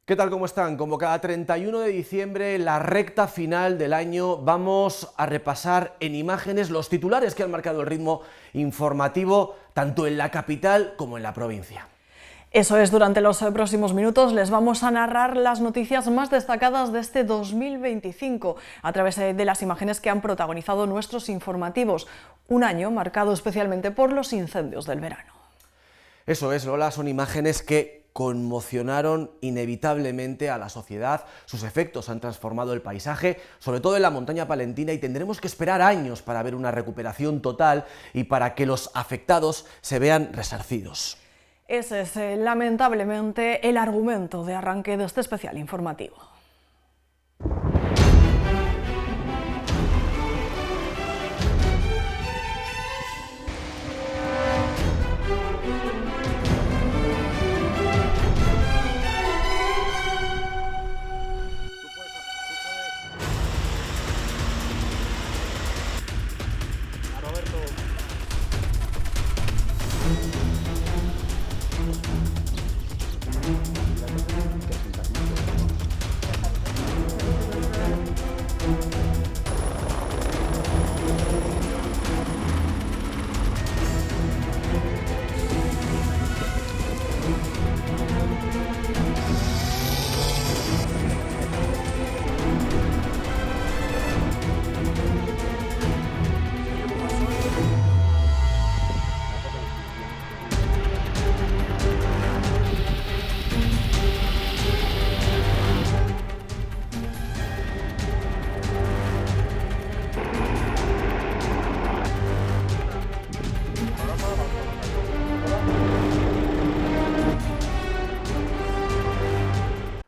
¿Qué tal? ¿Cómo están? Como cada 31 de diciembre, la recta final del año, vamos a repasar en imágenes los titulares que han marcado el ritmo informativo tanto en la capital como en la provincia. Eso es, durante los próximos minutos les vamos a narrar las noticias más destacadas de este 2025 a través de las imágenes que han protagonizado nuestros informativos, un año marcado especialmente por los incendios del verano. Eso es, Lola, son imágenes que conmocionaron inevitablemente a la sociedad, sus efectos han transformado el paisaje, sobre todo en la montaña palentina, y tendremos que esperar años para ver una recuperación total y para que los afectados se vean resarcidos. Ese es, lamentablemente, el argumento de arranque de este especial informativo.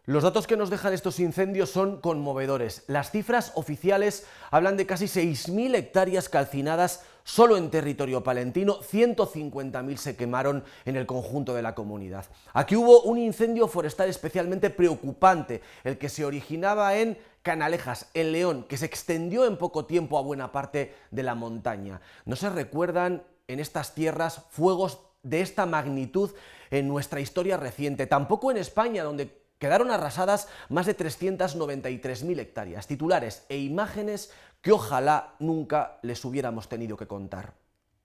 Los datos que nos dejan estos incendios son conmovedores. Las cifras oficiales hablan de casi 6.000 hectáreas calcinadas solo en territorio palentino, 150.000 se quemaron en el conjunto de la comunidad. Aquí hubo un incendio forestal especialmente preocupante, el que se originaba en Canalejas, en León, que se extendió en poco tiempo a buena parte de la montaña. No se recuerdan en estas tierras fuegos de esta magnitud en nuestra historia reciente, tampoco en España, donde quedaron arrasadas más de 393.000 hectáreas, titulares e imágenes que ojalá nunca les hubiéramos tenido que contar.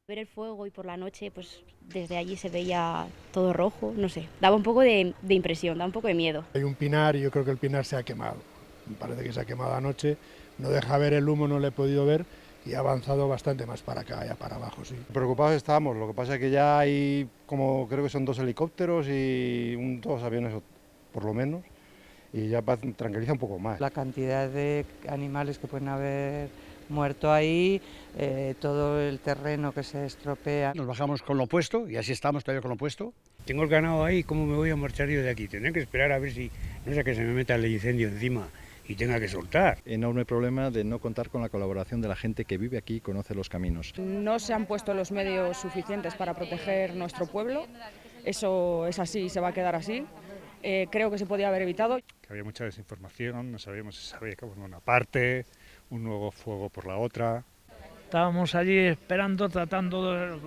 Ver el fuego y por la noche, pues desde allí se veía todo rojo, no sé, daba un poco de impresión, daba un poco de miedo. Hay un pinar y yo creo que el pinar se ha quemado, me parece que se ha quemado anoche, no deja ver el humo, no lo he podido ver y ha avanzado bastante más para acá, ya para abajo, sí. Preocupados estábamos, lo que pasa es que ya hay como creo que son 2 helicópteros y 2 aviones por lo menos, y ya tranquiliza un poco más. La cantidad de animales que pueden haber muerto ahí, todo el terreno que se estropea. Nos bajamos con lo puesto y así estamos todavía con lo puesto. Tengo el ganado ahí, ¿cómo me voy a marchar yo de aquí? Tendré que esperar a ver si no sé que se me meta el incendio encima y tenga que soltar. Enorme problema de no contar con la colaboración de la gente que vive aquí y conoce los caminos. No se han puesto los medios suficientes para proteger nuestro pueblo, eso es así y se va a quedar así. Creo que se podía haber evitado. Que había mucha desinformación, no sabíamos si se había acabado una parte, un nuevo fuego por la otra. Estábamos allí esperando, tratando de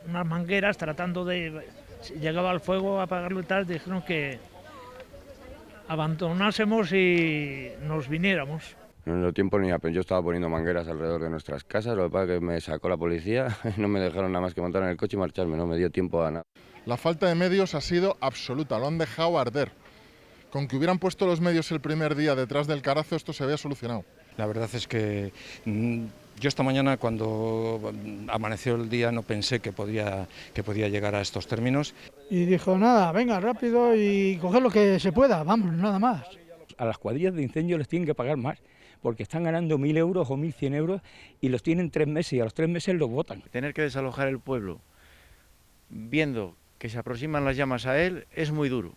unas mangueras, tratando de... Si llegaba el fuego a apagarlo y tal, dijeron que abandonásemos y nos viniéramos. No nos dio tiempo ni a pensar. Yo estaba poniendo mangueras alrededor de nuestras casas, lo que pasa es que me sacó la policía y no me dejaron nada más que montar en el coche y marcharme, no me dio tiempo a nada. La falta de medios ha sido absoluta, lo han dejado arder. Con que hubieran puesto los medios el primer día detrás del carazo, esto se había solucionado. La verdad es que yo esta mañana cuando amaneció el día no pensé que podía llegar a estos términos. Y dijo, nada, venga, rápido y coger lo que se pueda, vamos, nada más. A las cuadrillas de incendio les tienen que pagar más, porque están ganando 1.000 euros o 1.100 euros y los tienen 3 meses y a los 3 meses los botan. Tener que desalojar el pueblo viendo que se aproximan las llamas a él es muy duro.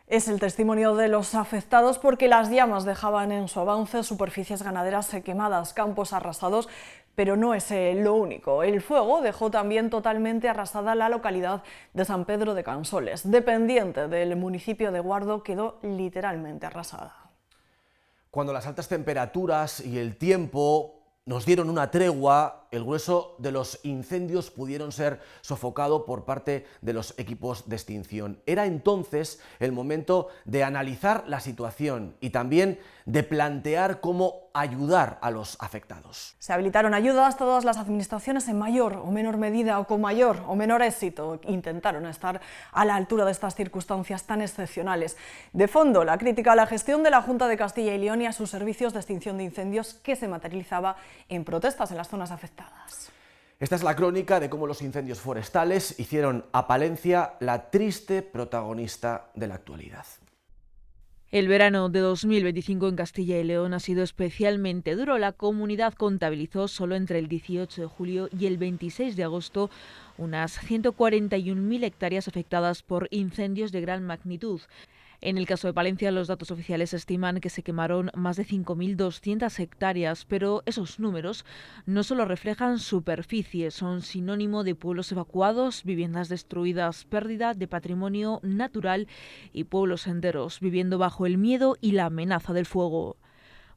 Es el testimonio de los afectados porque las llamas dejaban en su avance superficies ganaderas quemadas, campos arrasados, pero no es lo único. El fuego dejó también totalmente arrasada la localidad de San Pedro de Cansoles, dependiente del municipio de Guardo, quedó literalmente arrasada. Cuando las altas temperaturas y el tiempo nos dieron una tregua, El grueso de los incendios pudieron ser sofocados por parte de los equipos de extinción. Era entonces el momento de analizar la situación y también de plantear cómo ayudar a los afectados. Se habilitaron ayudas, todas las administraciones en mayor o menor medida o con mayor o menor éxito intentaron estar a la altura de estas circunstancias tan excepcionales. De fondo, la crítica a la gestión de la Junta de Castilla y León y a sus servicios de extinción de incendios, que se materializaba en protestas en las zonas afectadas. Esta es la crónica de cómo los incendios forestales hicieron a Palencia la triste protagonista de la actualidad. El verano de 2025 en Castilla y León ha sido especialmente duro. La comunidad contabilizó solo entre el 18 de julio y el 26 de agosto unas 141.000 hectáreas afectadas por incendios de gran magnitud. En el caso de Palencia, los datos oficiales estiman que se quemaron más de 5.200 hectáreas, pero esos números no solo reflejan superficie, son sinónimo de pueblos evacuados, viviendas destruidas, pérdida de patrimonio natural y pueblos enteros viviendo bajo el miedo y la amenaza del fuego.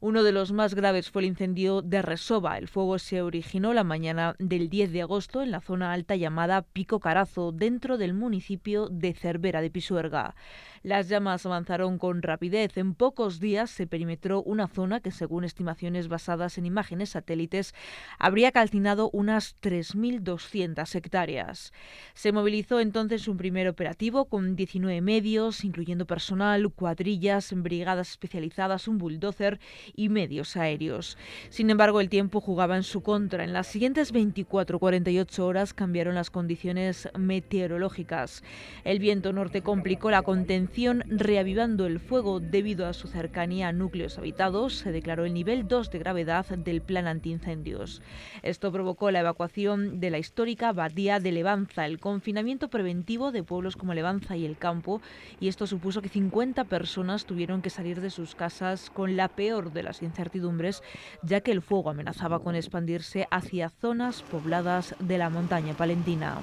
Uno de los más graves fue el incendio de Resoba. El fuego se originó la mañana del 10 de agosto en la zona alta llamada Pico Carazo, dentro del municipio de Cervera de Pisuerga. Las llamas avanzaron con rapidez. En pocos días se perimetró una zona que, según estimaciones basadas en imágenes satélites, habría calcinado unas 3.200 hectáreas. Se movilizó entonces un primer operativo con 19 medios, incluyendo personal, cuadrillas, brigadas especializadas, un bulldozer y medios aéreos. Sin embargo, el tiempo jugaba en su contra. En las siguientes 24-48 horas cambiaron las condiciones meteorológicas. El viento norte complicó la contención, reavivando el fuego debido a su cercanía a núcleos habitados. Se declaró el nivel 2 de gravedad del plan antiincendios. Esto provocó la evacuación de la histórica abadía de Levanza, el confinamiento preventivo de pueblos como Levanza y El Campo, y esto supuso que 50 personas tuvieron que salir de sus casas con la peor de las incertidumbres, ya que el fuego amenazaba con expandirse hacia zonas pobladas de la montaña palentina.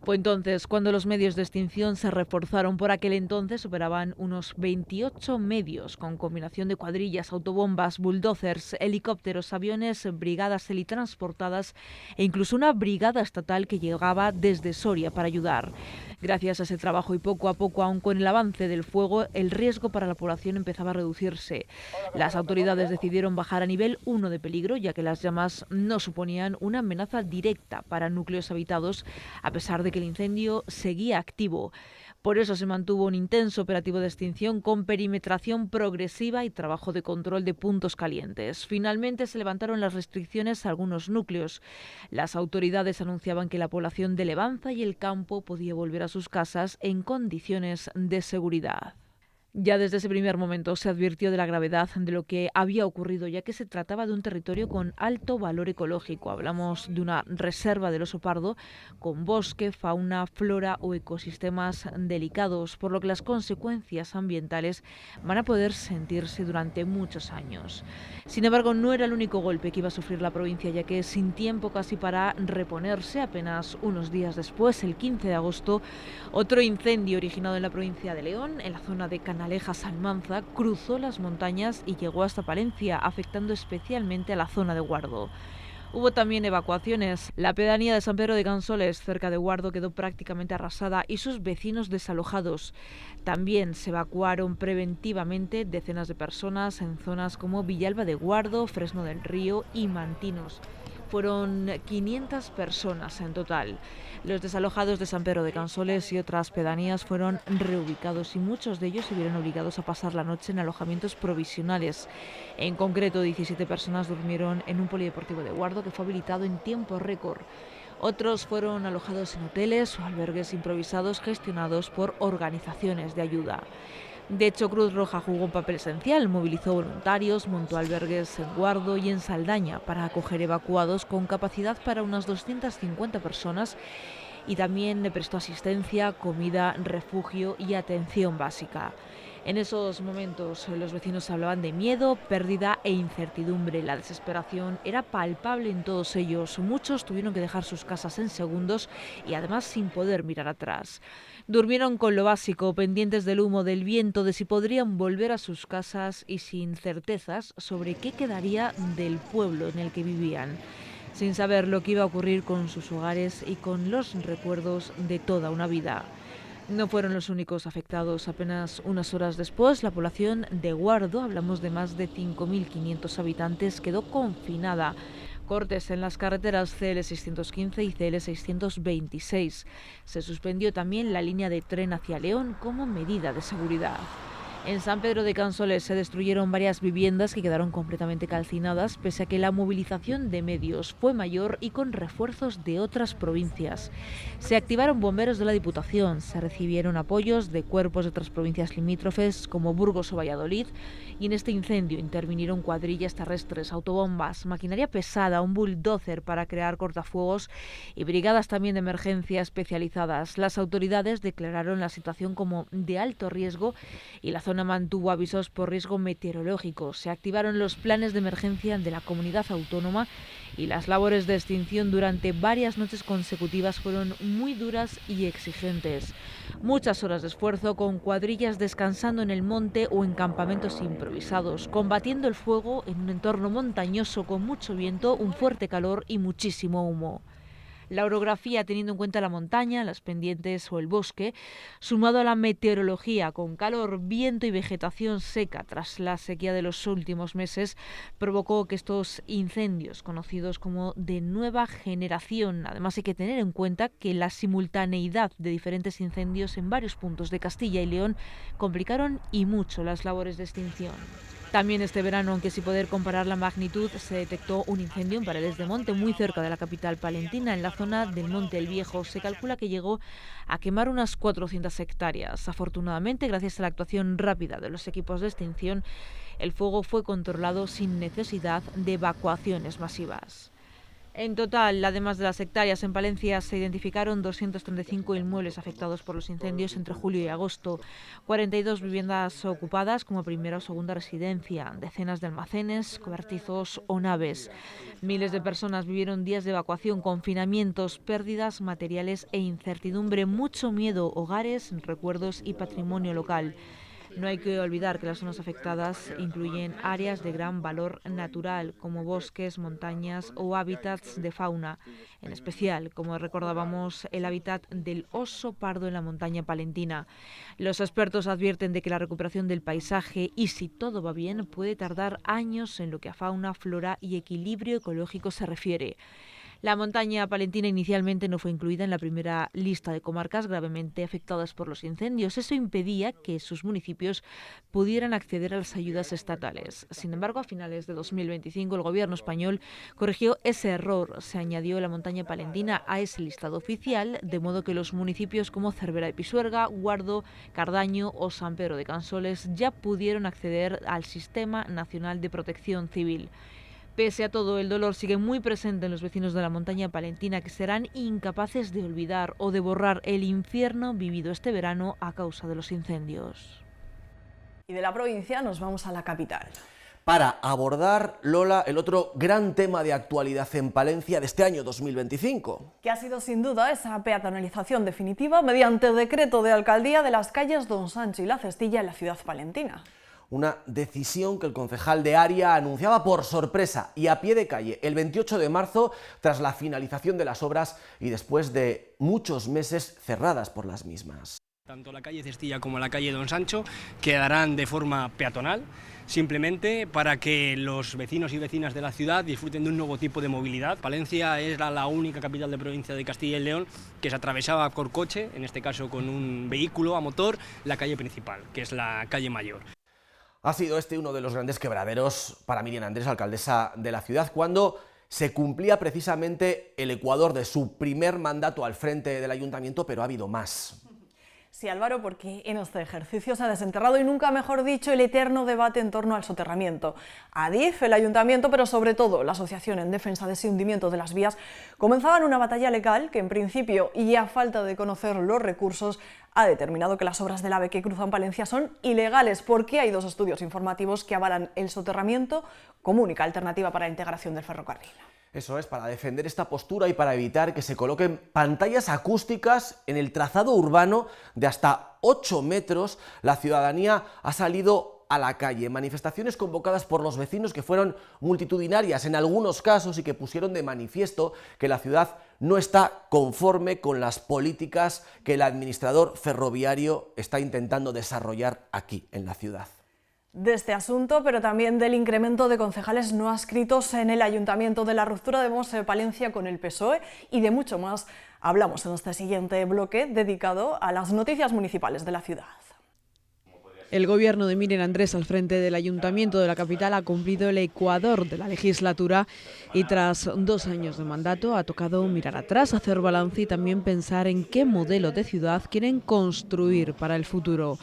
Fue entonces cuando los medios de extinción se reforzaron. Por aquel entonces operaban unos 28 medios con combinación de cuadrillas, autobombas, bulldozers, helicópteros, aviones, brigadas helitransportadas e incluso una brigada estatal que llegaba desde Soria para ayudar. Gracias a ese trabajo y poco a poco, aun con el avance del fuego, el riesgo para la población empezaba a reducirse. Las autoridades decidieron bajar a nivel 1 de peligro, ya que las llamas no suponían una amenaza directa para núcleos habitados, a pesar de que el incendio seguía activo. Por eso se mantuvo un intenso operativo de extinción con perimetración progresiva y trabajo de control de puntos calientes. Finalmente se levantaron las restricciones a algunos núcleos. Las autoridades anunciaban que la población de Levanza y El Campo podía volver a sus casas en condiciones de seguridad. Ya desde ese primer momento se advirtió de la gravedad de lo que había ocurrido, ya que se trataba de un territorio con alto valor ecológico. Hablamos de una reserva del oso pardo con bosque, fauna, flora o ecosistemas delicados, por lo que las consecuencias ambientales van a poder sentirse durante muchos años. Sin embargo, no era el único golpe que iba a sufrir la provincia, ya que sin tiempo casi para reponerse, apenas unos días después, el 15 de agosto, otro incendio originado en la provincia de León, en la zona de Canalejas-Almanza, cruzó las montañas y llegó hasta Palencia, afectando especialmente a la zona de Guardo. Hubo también evacuaciones. La pedanía de San Pedro de Gansoles, cerca de Guardo, quedó prácticamente arrasada y sus vecinos desalojados. También se evacuaron preventivamente decenas de personas en zonas como Villalba de Guardo, Fresno del Río y Mantinos. Fueron 500 personas en total. Los desalojados de San Pedro de Gansoles y otras pedanías fueron reubicados y muchos de ellos se vieron obligados a pasar la noche en alojamientos provisionales. En concreto, 17 personas durmieron en un polideportivo de Guardo que fue habilitado en tiempo récord. Otros fueron alojados en hoteles o albergues improvisados gestionados por organizaciones de ayuda. De hecho, Cruz Roja jugó un papel esencial, movilizó voluntarios, montó albergues en Guardo y en Saldaña para acoger evacuados con capacidad para unas 250 personas y también le prestó asistencia, comida, refugio y atención básica. En esos momentos los vecinos hablaban de miedo, pérdida e incertidumbre. La desesperación era palpable en todos ellos. Muchos tuvieron que dejar sus casas en segundos y además sin poder mirar atrás. Durmieron con lo básico, pendientes del humo, del viento, de si podrían volver a sus casas y sin certezas sobre qué quedaría del pueblo en el que vivían. sin saber lo que iba a ocurrir con sus hogares y con los recuerdos de toda una vida. No fueron los únicos afectados. Apenas unas horas después, la población de Guardo, hablamos de más de 5.500 habitantes, quedó confinada. Cortes en las carreteras CL615 y CL626. Se suspendió también la línea de tren hacia León como medida de seguridad. En San Pedro de Cansoles se destruyeron varias viviendas que quedaron completamente calcinadas, pese a que la movilización de medios fue mayor y con refuerzos de otras provincias. Se activaron bomberos de la Diputación, se recibieron apoyos de cuerpos de otras provincias limítrofes como Burgos o Valladolid, y en este incendio intervinieron cuadrillas terrestres, autobombas, maquinaria pesada, un bulldozer para crear cortafuegos y brigadas también de emergencia especializadas. Las autoridades declararon la situación como de alto riesgo y la zona mantuvo avisos por riesgo meteorológico. Se activaron los planes de emergencia de la comunidad autónoma y las labores de extinción durante varias noches consecutivas fueron muy duras y exigentes. Muchas horas de esfuerzo con cuadrillas descansando en el monte o en campamentos improvisados, combatiendo el fuego en un entorno montañoso con mucho viento, un fuerte calor y muchísimo humo. La orografía, teniendo en cuenta la montaña, las pendientes o el bosque, sumado a la meteorología con calor, viento y vegetación seca tras la sequía de los últimos meses, provocó que estos incendios, conocidos como de nueva generación, además hay que tener en cuenta que la simultaneidad de diferentes incendios en varios puntos de Castilla y León complicaron y mucho las labores de extinción. También este verano, aunque sin poder comparar la magnitud, se detectó un incendio en Paredes de Monte, muy cerca de la capital palentina, en la zona del Monte el Viejo. Se calcula que llegó a quemar unas 400 hectáreas. Afortunadamente, gracias a la actuación rápida de los equipos de extinción, el fuego fue controlado sin necesidad de evacuaciones masivas. En total, además de las hectáreas, en Palencia se identificaron 235 inmuebles afectados por los incendios entre julio y agosto, 42 viviendas ocupadas como primera o segunda residencia, decenas de almacenes, cobertizos o naves. Miles de personas vivieron días de evacuación, confinamientos, pérdidas materiales e incertidumbre, mucho miedo, hogares, recuerdos y patrimonio local. No hay que olvidar que las zonas afectadas incluyen áreas de gran valor natural, como bosques, montañas o hábitats de fauna, en especial, como recordábamos, el hábitat del oso pardo en la montaña palentina. Los expertos advierten de que la recuperación del paisaje, y si todo va bien, puede tardar años en lo que a fauna, flora y equilibrio ecológico se refiere. La montaña palentina inicialmente no fue incluida en la primera lista de comarcas gravemente afectadas por los incendios. Eso impedía que sus municipios pudieran acceder a las ayudas estatales. Sin embargo, a finales de 2025 el gobierno español corrigió ese error. Se añadió la montaña palentina a ese listado oficial, de modo que los municipios como Cervera de Pisuerga, Guardo, Cardaño o San Pedro de Cansoles ya pudieron acceder al Sistema Nacional de Protección Civil. Pese a todo, el dolor sigue muy presente en los vecinos de la montaña palentina, que serán incapaces de olvidar o de borrar el infierno vivido este verano a causa de los incendios. Y de la provincia nos vamos a la capital. Para abordar, Lola, el otro gran tema de actualidad en Palencia de este año 2025. Que ha sido sin duda esa peatonalización definitiva mediante decreto de alcaldía de las calles Don Sancho y La Cestilla en la ciudad palentina. Una decisión que el concejal de área anunciaba por sorpresa y a pie de calle el 28 de marzo tras la finalización de las obras y después de muchos meses cerradas por las mismas. Tanto la calle Cestilla como la calle Don Sancho quedarán de forma peatonal, simplemente para que los vecinos y vecinas de la ciudad disfruten de un nuevo tipo de movilidad. Palencia era la única capital de provincia de Castilla y León que se atravesaba por coche, en este caso con un vehículo a motor, la calle principal, que es la calle Mayor. Ha sido este uno de los grandes quebraderos para Miriam Andrés, alcaldesa de la ciudad, cuando se cumplía precisamente el ecuador de su primer mandato al frente del ayuntamiento, pero ha habido más. Sí, Álvaro, porque en este ejercicio se ha desenterrado, y nunca mejor dicho, el eterno debate en torno al soterramiento. Adif, el ayuntamiento, pero sobre todo la Asociación en Defensa de ese hundimiento de las vías, comenzaban una batalla legal que en principio, y a falta de conocer los recursos, ha determinado que las obras del AVE que cruzan Palencia son ilegales, porque hay dos estudios informativos que avalan el soterramiento como única alternativa para la integración del ferrocarril. Eso es, para defender esta postura y para evitar que se coloquen pantallas acústicas en el trazado urbano de hasta 8 metros, la ciudadanía ha salido a la calle. Manifestaciones convocadas por los vecinos que fueron multitudinarias en algunos casos y que pusieron de manifiesto que la ciudad no está conforme con las políticas que el administrador ferroviario está intentando desarrollar aquí en la ciudad. De este asunto, pero también del incremento de concejales no adscritos en el ayuntamiento, de la ruptura de Vox Palencia con el PSOE y de mucho más hablamos en este siguiente bloque dedicado a las noticias municipales de la ciudad. El gobierno de Miriam Andrés al frente del ayuntamiento de la capital ha cumplido el ecuador de la legislatura y tras 2 años de mandato ha tocado mirar atrás, hacer balance y también pensar en qué modelo de ciudad quieren construir para el futuro.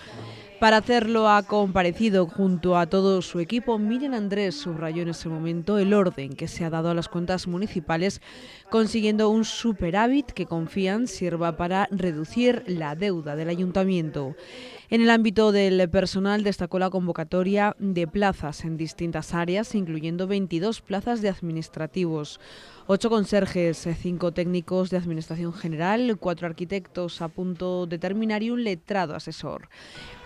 Para hacerlo ha comparecido junto a todo su equipo. Miriam Andrés subrayó en ese momento el orden que se ha dado a las cuentas municipales, consiguiendo un superávit que confían sirva para reducir la deuda del ayuntamiento. En el ámbito del personal destacó la convocatoria de plazas en distintas áreas, incluyendo 22 plazas de administrativos, 8 conserjes, 5 técnicos de administración general, 4 arquitectos a punto de terminar y un letrado asesor.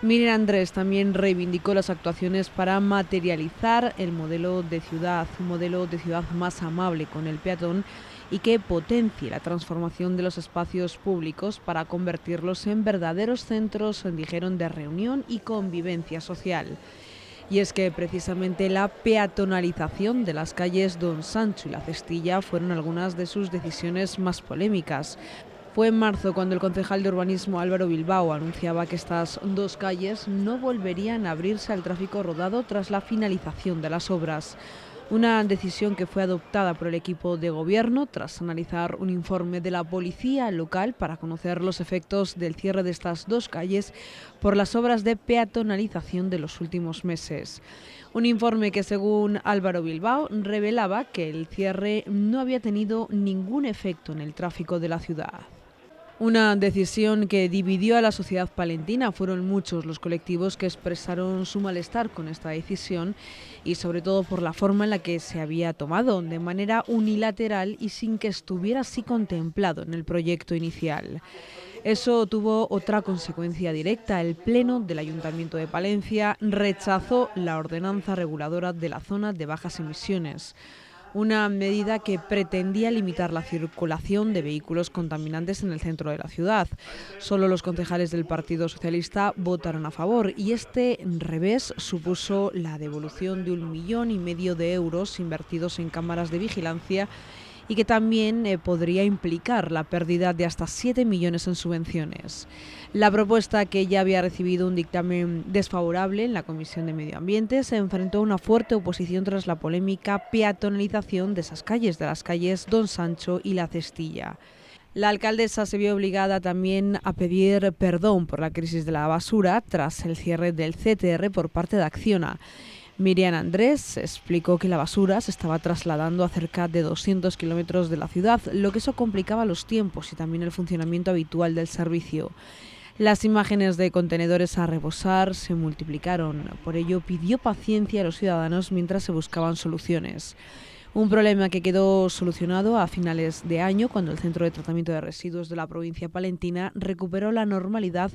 Miriam Andrés también reivindicó las actuaciones para materializar el modelo de ciudad, un modelo de ciudad más amable con el peatón y que potencie la transformación de los espacios públicos para convertirlos en verdaderos centros, dijeron, de reunión y convivencia social. Y es que precisamente la peatonalización de las calles Don Sancho y La Cestilla fueron algunas de sus decisiones más polémicas. Fue en marzo cuando el concejal de urbanismo Álvaro Bilbao anunciaba que estas 2 calles no volverían a abrirse al tráfico rodado tras la finalización de las obras. Una decisión que fue adoptada por el equipo de gobierno tras analizar un informe de la policía local para conocer los efectos del cierre de estas 2 calles por las obras de peatonalización de los últimos meses. Un informe que, según Álvaro Bilbao, revelaba que el cierre no había tenido ningún efecto en el tráfico de la ciudad. Una decisión que dividió a la sociedad palentina. Fueron muchos los colectivos que expresaron su malestar con esta decisión y sobre todo por la forma en la que se había tomado, de manera unilateral y sin que estuviera así contemplado en el proyecto inicial. Eso tuvo otra consecuencia directa. El Pleno del Ayuntamiento de Palencia rechazó la ordenanza reguladora de la zona de bajas emisiones. Una medida que pretendía limitar la circulación de vehículos contaminantes en el centro de la ciudad. Solo los concejales del Partido Socialista votaron a favor y este revés supuso la devolución de 1,5 millones de euros invertidos en cámaras de vigilancia y que también podría implicar la pérdida de hasta 7 millones en subvenciones. La propuesta, que ya había recibido un dictamen desfavorable en la Comisión de Medio Ambiente, se enfrentó a una fuerte oposición tras la polémica peatonalización de esas calles, de las calles Don Sancho y La Cestilla. La alcaldesa se vio obligada también a pedir perdón por la crisis de la basura tras el cierre del CTR por parte de Acciona. Miriam Andrés explicó que la basura se estaba trasladando a cerca de 200 kilómetros de la ciudad, lo que eso complicaba los tiempos y también el funcionamiento habitual del servicio. Las imágenes de contenedores a rebosar se multiplicaron, por ello pidió paciencia a los ciudadanos mientras se buscaban soluciones. Un problema que quedó solucionado a finales de año cuando el Centro de Tratamiento de Residuos de la provincia palentina recuperó la normalidad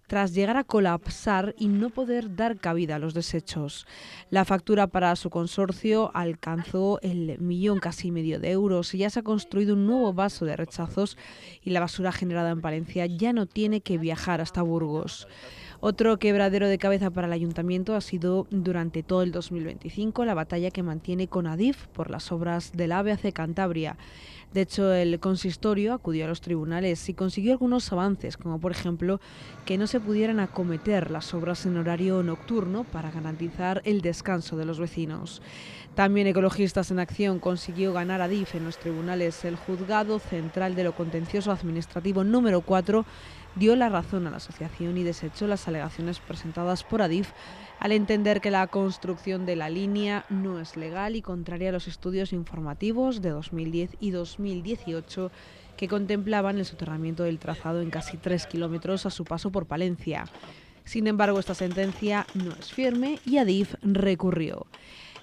tras llegar a colapsar y no poder dar cabida a los desechos. La factura para su consorcio alcanzó el 1,5 millones de euros y ya se ha construido un nuevo vaso de rechazos y la basura generada en Palencia ya no tiene que viajar hasta Burgos. Otro quebradero de cabeza para el ayuntamiento ha sido durante todo el 2025 la batalla que mantiene con Adif por las obras del AVE hacia Cantabria. De hecho, el consistorio acudió a los tribunales y consiguió algunos avances, como por ejemplo que no se pudieran acometer las obras en horario nocturno para garantizar el descanso de los vecinos. También Ecologistas en Acción consiguió ganar a Adif en los tribunales. El Juzgado Central de lo Contencioso Administrativo número 4 dio la razón a la asociación y desechó las alegaciones presentadas por Adif al entender que la construcción de la línea no es legal y contraria a los estudios informativos de 2010 y 2018 que contemplaban el soterramiento del trazado en casi 3 kilómetros a su paso por Palencia. Sin embargo, esta sentencia no es firme y Adif recurrió.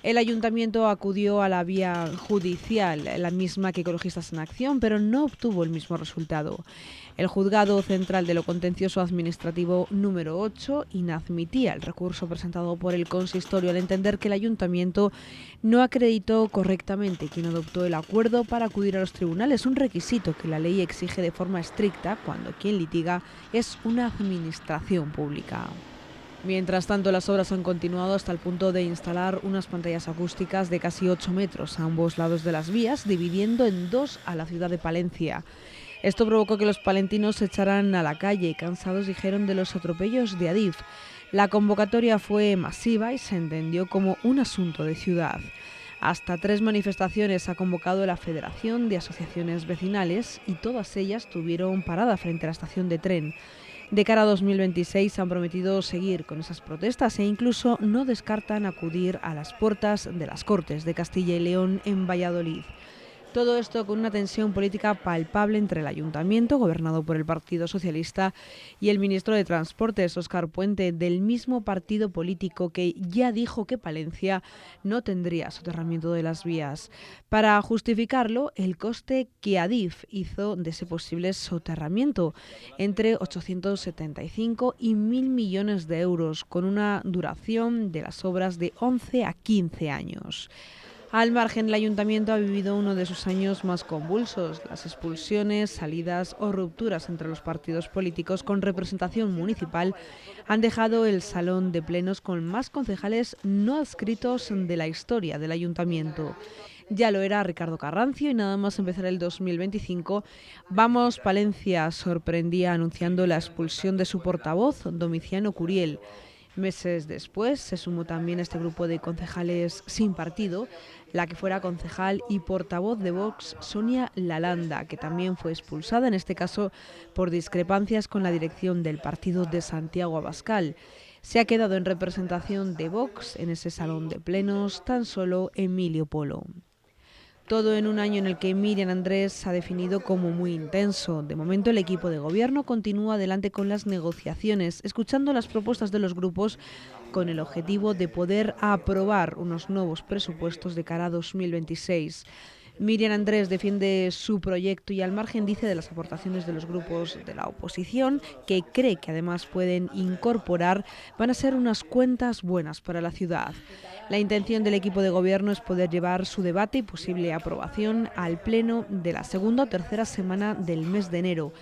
El ayuntamiento acudió a la vía judicial, la misma que Ecologistas en Acción, pero no obtuvo el mismo resultado. El Juzgado Central de lo Contencioso Administrativo número 8 inadmitía el recurso presentado por el consistorio al entender que el ayuntamiento no acreditó correctamente quien adoptó el acuerdo para acudir a los tribunales, un requisito que la ley exige de forma estricta cuando quien litiga es una administración pública. Mientras tanto, las obras han continuado hasta el punto de instalar unas pantallas acústicas de casi 8 metros a ambos lados de las vías, dividiendo en dos a la ciudad de Palencia. Esto provocó que los palentinos se echaran a la calle, cansados, dijeron, de los atropellos de Adif. La convocatoria fue masiva y se entendió como un asunto de ciudad. Hasta 3 manifestaciones ha convocado la Federación de Asociaciones Vecinales y todas ellas tuvieron parada frente a la estación de tren. De cara a 2026 han prometido seguir con esas protestas e incluso no descartan acudir a las puertas de las Cortes de Castilla y León en Valladolid. Todo esto con una tensión política palpable entre el ayuntamiento, gobernado por el Partido Socialista, y el ministro de Transportes, Óscar Puente, del mismo partido político que ya dijo que Palencia no tendría soterramiento de las vías. Para justificarlo, el coste que Adif hizo de ese posible soterramiento, entre 875 y 1.000 millones de euros, con una duración de las obras de 11 a 15 años. Al margen, el ayuntamiento ha vivido uno de sus años más convulsos. Las expulsiones, salidas o rupturas entre los partidos políticos con representación municipal han dejado el salón de plenos con más concejales no adscritos de la historia del ayuntamiento. Ya lo era Ricardo Carrancio y nada más empezar el 2025, Vamos Palencia sorprendía anunciando la expulsión de su portavoz, Domiciano Curiel. Meses después se sumó también a este grupo de concejales sin partido la que fuera concejal y portavoz de Vox, Sonia Lalanda, que también fue expulsada, en este caso por discrepancias con la dirección del partido de Santiago Abascal. Se ha quedado en representación de Vox en ese salón de plenos tan solo Emilio Polo. Todo en un año en el que Miriam Andrés ha definido como muy intenso. De momento, el equipo de gobierno continúa adelante con las negociaciones, escuchando las propuestas de los grupos con el objetivo de poder aprobar unos nuevos presupuestos de cara a 2026. Miriam Andrés defiende su proyecto y al margen dice de las aportaciones de los grupos de la oposición, que cree que además pueden incorporar, van a ser unas cuentas buenas para la ciudad. La intención del equipo de gobierno es poder llevar su debate y posible aprobación al pleno de la segunda o tercera semana del mes de enero.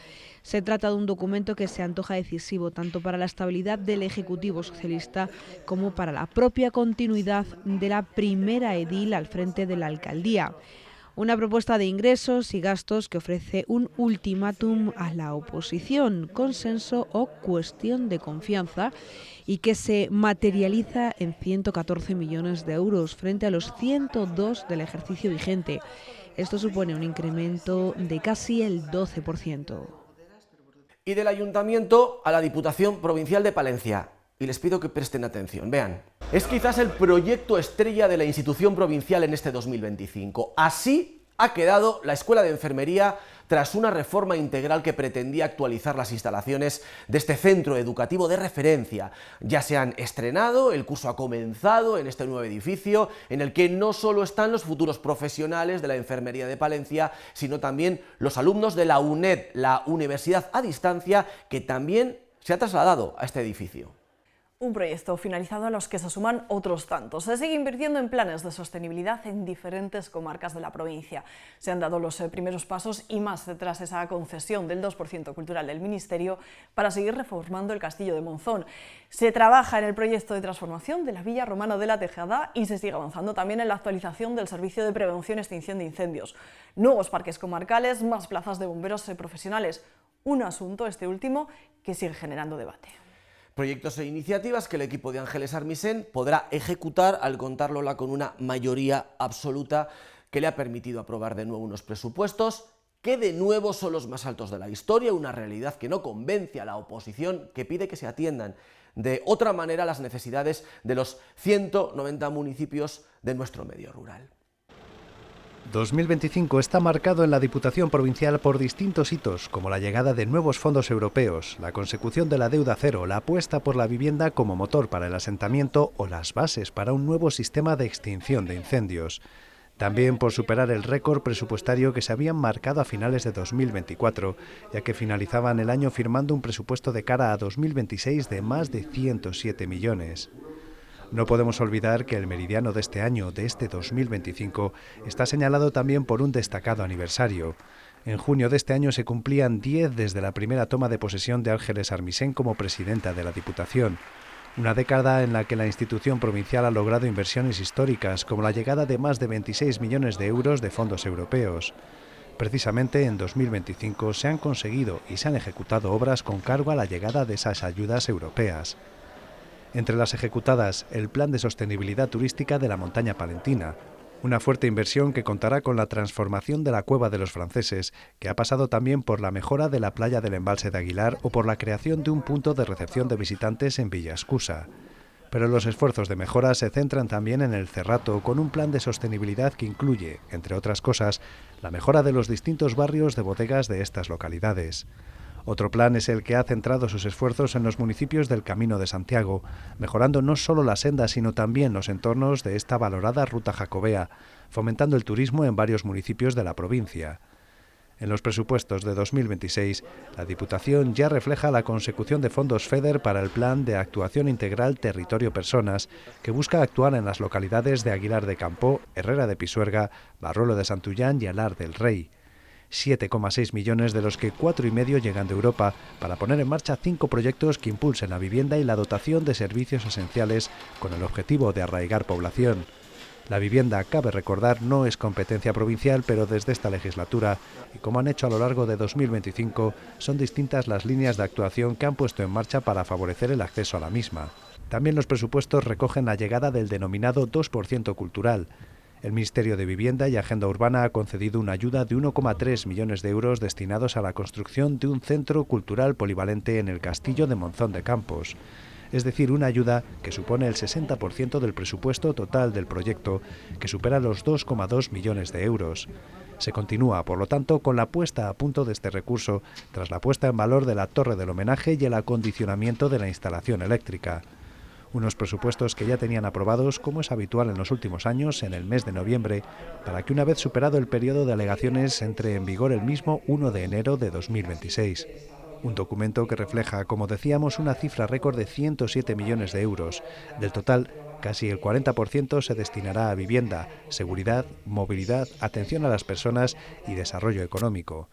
Se trata de un documento que se antoja decisivo tanto para la estabilidad del Ejecutivo socialista como para la propia continuidad de la primera edil al frente de la alcaldía. Una propuesta de ingresos y gastos que ofrece un ultimátum a la oposición, consenso o cuestión de confianza, y que se materializa en 114 millones de euros frente a los 102 del ejercicio vigente. Esto supone un incremento de casi el 12%. Y del Ayuntamiento a la Diputación Provincial de Palencia. Y les pido que presten atención, vean. Es quizás el proyecto estrella de la institución provincial en este 2025. Así ha quedado la Escuela de Enfermería tras una reforma integral que pretendía actualizar las instalaciones de este centro educativo de referencia. Ya se han estrenado, el curso ha comenzado en este nuevo edificio, en el que no solo están los futuros profesionales de la enfermería de Palencia, sino también los alumnos de la UNED, la Universidad a Distancia, que también se ha trasladado a este edificio. Un proyecto finalizado a los que se suman otros tantos. Se sigue invirtiendo en planes de sostenibilidad en diferentes comarcas de la provincia. Se han dado los primeros pasos y más tras esa concesión del 2% cultural del Ministerio para seguir reformando el Castillo de Monzón. Se trabaja en el proyecto de transformación de la Villa Romana de la Tejada y se sigue avanzando también en la actualización del Servicio de Prevención y Extinción de Incendios. Nuevos parques comarcales, más plazas de bomberos profesionales. Un asunto, este último, que sigue generando debate. Proyectos e iniciativas que el equipo de Ángeles Armisen podrá ejecutar al contarlo con una mayoría absoluta que le ha permitido aprobar de nuevo unos presupuestos que de nuevo son los más altos de la historia, una realidad que no convence a la oposición, que pide que se atiendan de otra manera las necesidades de los 190 municipios de nuestro medio rural. 2025 está marcado en la Diputación Provincial por distintos hitos, como la llegada de nuevos fondos europeos, la consecución de la deuda cero, la apuesta por la vivienda como motor para el asentamiento o las bases para un nuevo sistema de extinción de incendios. También por superar el récord presupuestario que se habían marcado a finales de 2024, ya que finalizaban el año firmando un presupuesto de cara a 2026 de más de 107 millones. No podemos olvidar que el meridiano de este año, de este 2025, está señalado también por un destacado aniversario. En junio de este año se cumplían 10 desde la primera toma de posesión de Ángeles Armisen como presidenta de la Diputación. Una década en la que la institución provincial ha logrado inversiones históricas, como la llegada de más de 26 millones de euros de fondos europeos. Precisamente en 2025 se han conseguido y se han ejecutado obras con cargo a la llegada de esas ayudas europeas. Entre las ejecutadas, el Plan de Sostenibilidad Turística de la Montaña Palentina, una fuerte inversión que contará con la transformación de la Cueva de los Franceses, que ha pasado también por la mejora de la playa del Embalse de Aguilar o por la creación de un punto de recepción de visitantes en Villascusa. Pero los esfuerzos de mejora se centran también en el Cerrato, con un plan de sostenibilidad que incluye, entre otras cosas, la mejora de los distintos barrios de bodegas de estas localidades. Otro plan es el que ha centrado sus esfuerzos en los municipios del Camino de Santiago, mejorando no solo la senda, sino también los entornos de esta valorada ruta jacobea, fomentando el turismo en varios municipios de la provincia. En los presupuestos de 2026, la Diputación ya refleja la consecución de fondos FEDER para el Plan de Actuación Integral Territorio Personas, que busca actuar en las localidades de Aguilar de Campoo, Herrera de Pisuerga, Barruelo de Santullán y Alar del Rey. 7,6 millones, de los que 4,5 llegan de Europa, para poner en marcha 5 proyectos que impulsen la vivienda y la dotación de servicios esenciales con el objetivo de arraigar población. La vivienda, cabe recordar, no es competencia provincial, pero desde esta legislatura, y como han hecho a lo largo de 2025, son distintas las líneas de actuación que han puesto en marcha para favorecer el acceso a la misma. También los presupuestos recogen la llegada del denominado 2% cultural. El Ministerio de Vivienda y Agenda Urbana ha concedido una ayuda de 1,3 millones de euros destinados a la construcción de un centro cultural polivalente en el Castillo de Monzón de Campos. Es decir, una ayuda que supone el 60% del presupuesto total del proyecto, que supera los 2,2 millones de euros. Se continúa, por lo tanto, con la puesta a punto de este recurso, tras la puesta en valor de la torre del homenaje y el acondicionamiento de la instalación eléctrica. Unos presupuestos que ya tenían aprobados, como es habitual en los últimos años, en el mes de noviembre, para que una vez superado el periodo de alegaciones entre en vigor el mismo 1 de enero de 2026. Un documento que refleja, como decíamos, una cifra récord de 107 millones de euros. Del total, casi el 40% se destinará a vivienda, seguridad, movilidad, atención a las personas y desarrollo económico.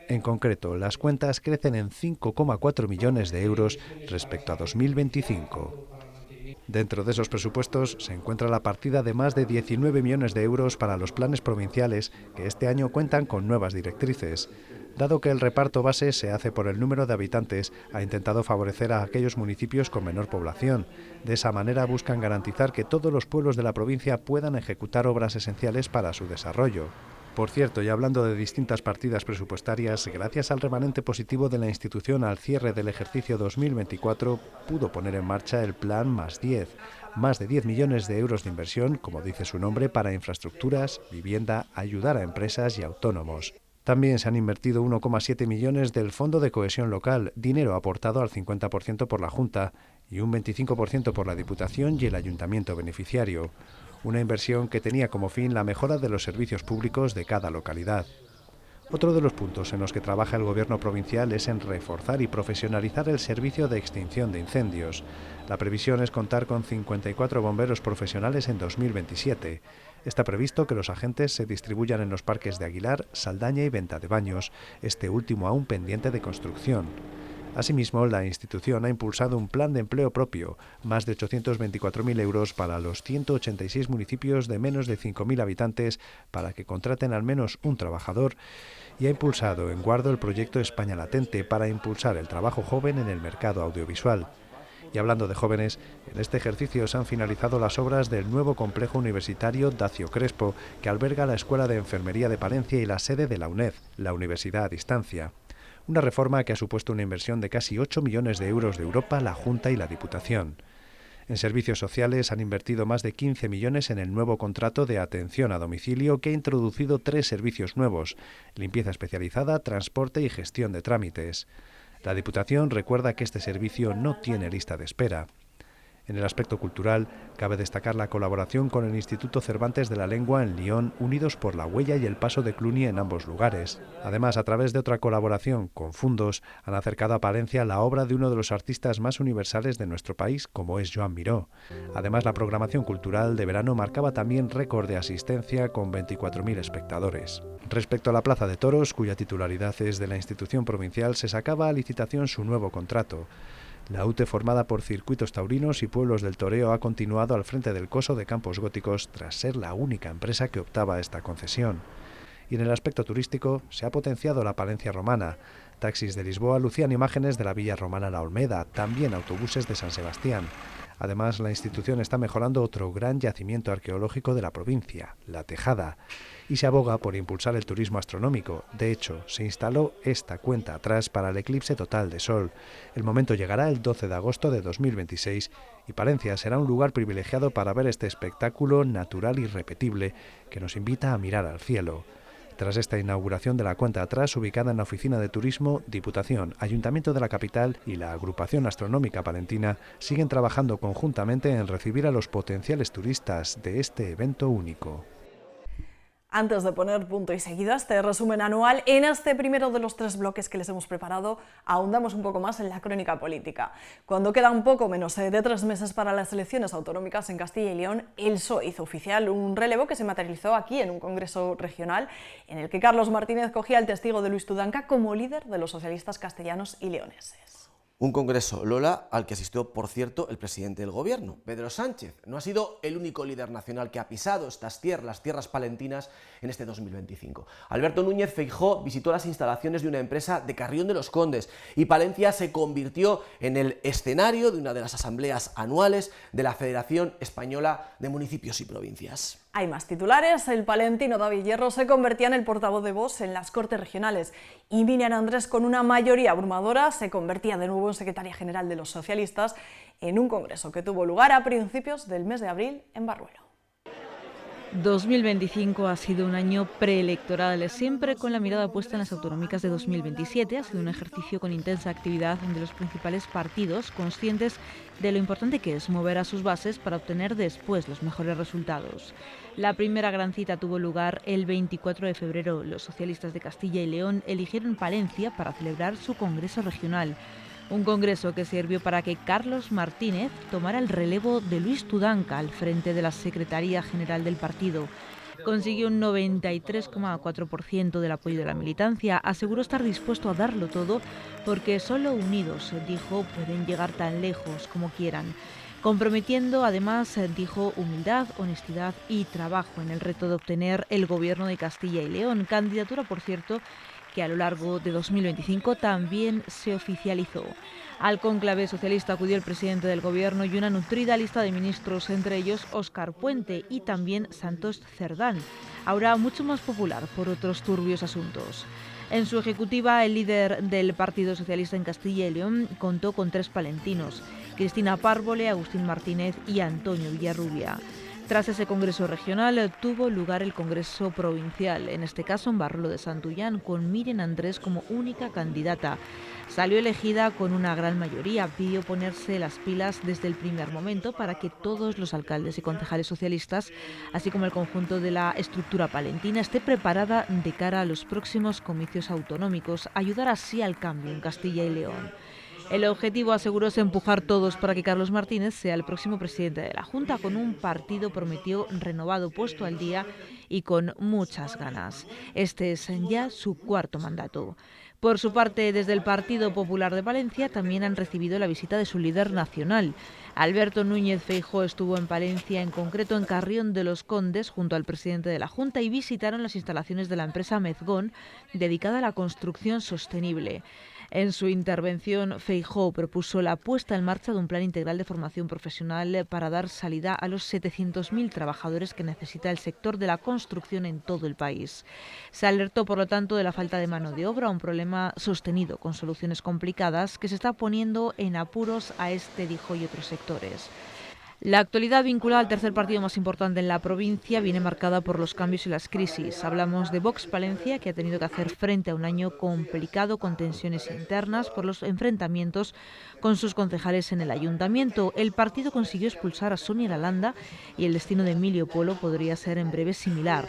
En concreto, las cuentas crecen en 5,4 millones de euros respecto a 2025. Dentro de esos presupuestos se encuentra la partida de más de 19 millones de euros para los planes provinciales, que este año cuentan con nuevas directrices. Dado que el reparto base se hace por el número de habitantes, ha intentado favorecer a aquellos municipios con menor población. De esa manera buscan garantizar que todos los pueblos de la provincia puedan ejecutar obras esenciales para su desarrollo. Por cierto, y hablando de distintas partidas presupuestarias, gracias al remanente positivo de la institución al cierre del ejercicio 2024, pudo poner en marcha el Plan Más 10, más de 10 millones de euros de inversión, como dice su nombre, para infraestructuras, vivienda, ayudar a empresas y autónomos. También se han invertido 1,7 millones del Fondo de Cohesión Local, dinero aportado al 50% por la Junta y un 25% por la Diputación y el Ayuntamiento beneficiario. Una inversión que tenía como fin la mejora de los servicios públicos de cada localidad. Otro de los puntos en los que trabaja el Gobierno provincial es en reforzar y profesionalizar el servicio de extinción de incendios. La previsión es contar con 54 bomberos profesionales en 2027. Está previsto que los agentes se distribuyan en los parques de Aguilar, Saldaña y Venta de Baños, este último aún pendiente de construcción. Asimismo, la institución ha impulsado un plan de empleo propio, más de 824.000 euros para los 186 municipios de menos de 5.000 habitantes para que contraten al menos un trabajador, y ha impulsado en Guardo el proyecto España Latente para impulsar el trabajo joven en el mercado audiovisual. Y hablando de jóvenes, en este ejercicio se han finalizado las obras del nuevo complejo universitario Dacio Crespo, que alberga la Escuela de Enfermería de Palencia y la sede de la UNED, la Universidad a Distancia. Una reforma que ha supuesto una inversión de casi 8 millones de euros de Europa, la Junta y la Diputación. En servicios sociales han invertido más de 15 millones en el nuevo contrato de atención a domicilio que ha introducido 3 servicios nuevos: limpieza especializada, transporte y gestión de trámites. La Diputación recuerda que este servicio no tiene lista de espera. En el aspecto cultural, cabe destacar la colaboración con el Instituto Cervantes de la Lengua en Lyon, unidos por la huella y el paso de Cluny en ambos lugares. Además, a través de otra colaboración con Fundos, han acercado a Palencia la obra de uno de los artistas más universales de nuestro país, como es Joan Miró. Además, la programación cultural de verano marcaba también récord de asistencia con 24.000 espectadores. Respecto a la Plaza de Toros, cuya titularidad es de la institución provincial, se sacaba a licitación su nuevo contrato. La UTE, formada por circuitos taurinos y pueblos del toreo, ha continuado al frente del coso de Campos Góticos tras ser la única empresa que optaba a esta concesión. Y en el aspecto turístico se ha potenciado la Palencia romana. Taxis de Lisboa lucían imágenes de la villa romana La Olmeda, también autobuses de San Sebastián. Además, la institución está mejorando otro gran yacimiento arqueológico de la provincia, La Tejada, y se aboga por impulsar el turismo astronómico. De hecho, se instaló esta cuenta atrás para el eclipse total de Sol. El momento llegará el 12 de agosto de 2026 y Palencia será un lugar privilegiado para ver este espectáculo natural y irrepetible que nos invita a mirar al cielo. Tras esta inauguración de la cuenta atrás, ubicada en la Oficina de Turismo, Diputación, Ayuntamiento de la capital y la Agrupación Astronómica Palentina siguen trabajando conjuntamente en recibir a los potenciales turistas de este evento único. Antes de poner punto y seguido a este resumen anual, en este primero de los 3 bloques que les hemos preparado, ahondamos un poco más en la crónica política. Cuando queda un poco menos de 3 meses para las elecciones autonómicas en Castilla y León, el PSOE hizo oficial un relevo que se materializó aquí en un congreso regional, en el que Carlos Martínez cogía el testigo de Luis Tudanca como líder de los socialistas castellanos y leoneses. Un congreso, Lola, al que asistió, por cierto, el presidente del gobierno, Pedro Sánchez. No ha sido el único líder nacional que ha pisado estas tierras, las tierras palentinas, en este 2025. Alberto Núñez Feijóo visitó las instalaciones de una empresa de Carrión de los Condes y Palencia se convirtió en el escenario de una de las asambleas anuales de la Federación Española de Municipios y Provincias. Hay más titulares. El palentino David Hierro se convertía en el portavoz de Vox en las Cortes Regionales y Míriam Andrés, con una mayoría abrumadora, se convertía de nuevo en secretaria general de los socialistas en un congreso que tuvo lugar a principios del mes de abril en Barruelo. 2025 ha sido un año preelectoral, siempre con la mirada puesta en las autonómicas de 2027. Ha sido un ejercicio con intensa actividad de los principales partidos, conscientes de lo importante que es mover a sus bases para obtener después los mejores resultados. La primera gran cita tuvo lugar el 24 de febrero. Los socialistas de Castilla y León eligieron Palencia para celebrar su congreso regional. Un congreso que sirvió para que Carlos Martínez tomara el relevo de Luis Tudanca al frente de la Secretaría General del partido. Consiguió un 93,4% del apoyo de la militancia. Aseguró estar dispuesto a darlo todo porque solo unidos, dijo, pueden llegar tan lejos como quieran. Comprometiendo, además, dijo, humildad, honestidad y trabajo en el reto de obtener el gobierno de Castilla y León. Candidatura, por cierto, que a lo largo de 2025 también se oficializó. Al cónclave socialista acudió el presidente del gobierno y una nutrida lista de ministros, entre ellos Óscar Puente y también Santos Cerdán, ahora mucho más popular por otros turbios asuntos. En su ejecutiva, el líder del Partido Socialista en Castilla y León contó con 3 palentinos: Cristina Párvole, Agustín Martínez y Antonio Villarrubia. Tras ese congreso regional tuvo lugar el congreso provincial, en este caso en Barruelo de Santullán, con Míriam Andrés como única candidata. Salió elegida con una gran mayoría, pidió ponerse las pilas desde el primer momento para que todos los alcaldes y concejales socialistas, así como el conjunto de la estructura palentina, esté preparada de cara a los próximos comicios autonómicos, ayudar así al cambio en Castilla y León. El objetivo, aseguró, es empujar todos para que Carlos Martínez sea el próximo presidente de la Junta, con un partido, prometió, renovado, puesto al día y con muchas ganas. Este es ya su 4º mandato. Por su parte, desde el Partido Popular de Palencia también han recibido la visita de su líder nacional. Alberto Núñez Feijóo estuvo en Palencia, en concreto en Carrión de los Condes, junto al presidente de la Junta, y visitaron las instalaciones de la empresa Mezgón, dedicada a la construcción sostenible. En su intervención, Feijóo propuso la puesta en marcha de un plan integral de formación profesional para dar salida a los 700.000 trabajadores que necesita el sector de la construcción en todo el país. Se alertó, por lo tanto, de la falta de mano de obra, un problema sostenido con soluciones complicadas que se está poniendo en apuros a este, dijo, y otros sectores. La actualidad vinculada al tercer partido más importante en la provincia viene marcada por los cambios y las crisis. Hablamos de Vox Palencia, que ha tenido que hacer frente a un año complicado con tensiones internas por los enfrentamientos con sus concejales en el ayuntamiento. El partido consiguió expulsar a Sonia Lalanda y el destino de Emilio Polo podría ser en breve similar.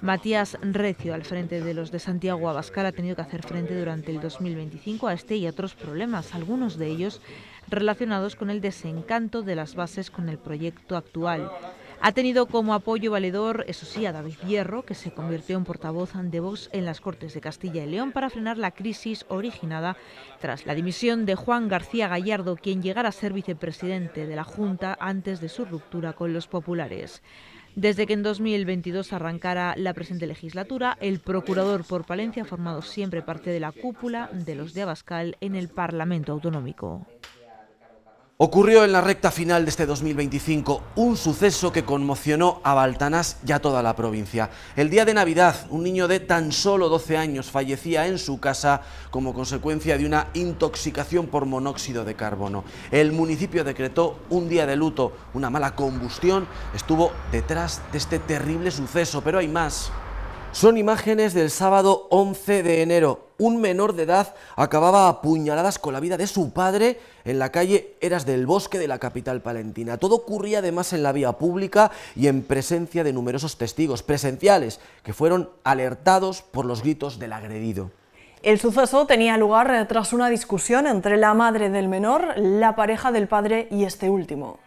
Matías Recio, al frente de los de Santiago Abascal, ha tenido que hacer frente durante el 2025 a este y a otros problemas, algunos de ellos relacionados con el desencanto de las bases con el proyecto actual. Ha tenido como apoyo valedor, eso sí, a David Hierro, que se convirtió en portavoz de Vox en las Cortes de Castilla y León para frenar la crisis originada tras la dimisión de Juan García Gallardo, quien llegara a ser vicepresidente de la Junta antes de su ruptura con los populares. Desde que en 2022 arrancara la presente legislatura, el procurador por Palencia ha formado siempre parte de la cúpula de los de Abascal en el Parlamento Autonómico. Ocurrió en la recta final de este 2025 un suceso que conmocionó a Baltanás y a toda la provincia. El día de Navidad, un niño de tan solo 12 años fallecía en su casa como consecuencia de una intoxicación por monóxido de carbono. El municipio decretó un día de luto, una mala combustión estuvo detrás de este terrible suceso, pero hay más. Son imágenes del sábado 11 de enero. Un menor de edad acababa a puñaladas con la vida de su padre en la calle Eras del Bosque de la capital palentina. Todo ocurría además en la vía pública y en presencia de numerosos testigos presenciales que fueron alertados por los gritos del agredido. El suceso tenía lugar tras una discusión entre la madre del menor, la pareja del padre y este último.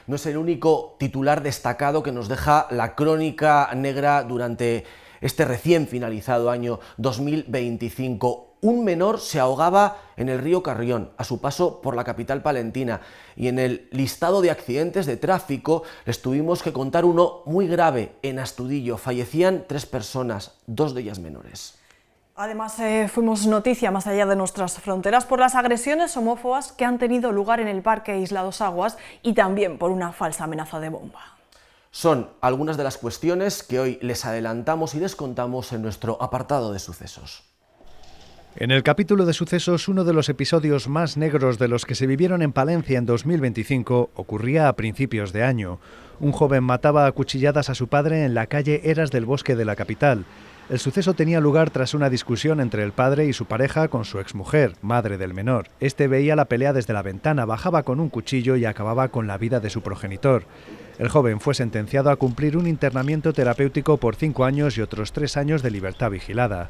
No es el único titular destacado que nos deja la crónica negra durante este recién finalizado año 2025. Un menor se ahogaba en el río Carrión a su paso por la capital palentina y en el listado de accidentes de tráfico les tuvimos que contar uno muy grave en Astudillo. Fallecían 3 personas, 2 de ellas menores. Además, fuimos noticia más allá de nuestras fronteras por las agresiones homófobas que han tenido lugar en el Parque Isla Dos Aguas y también por una falsa amenaza de bomba. Son algunas de las cuestiones que hoy les adelantamos y les contamos en nuestro apartado de sucesos. En el capítulo de sucesos, uno de los episodios más negros de los que se vivieron en Palencia en 2025 ocurría a principios de año. Un joven mataba a cuchilladas a su padre en la calle Eras del Bosque de la capital. El suceso tenía lugar tras una discusión entre el padre y su pareja con su exmujer, madre del menor. Este veía la pelea desde la ventana, bajaba con un cuchillo y acababa con la vida de su progenitor. El joven fue sentenciado a cumplir un internamiento terapéutico por 5 años y otros 3 años de libertad vigilada.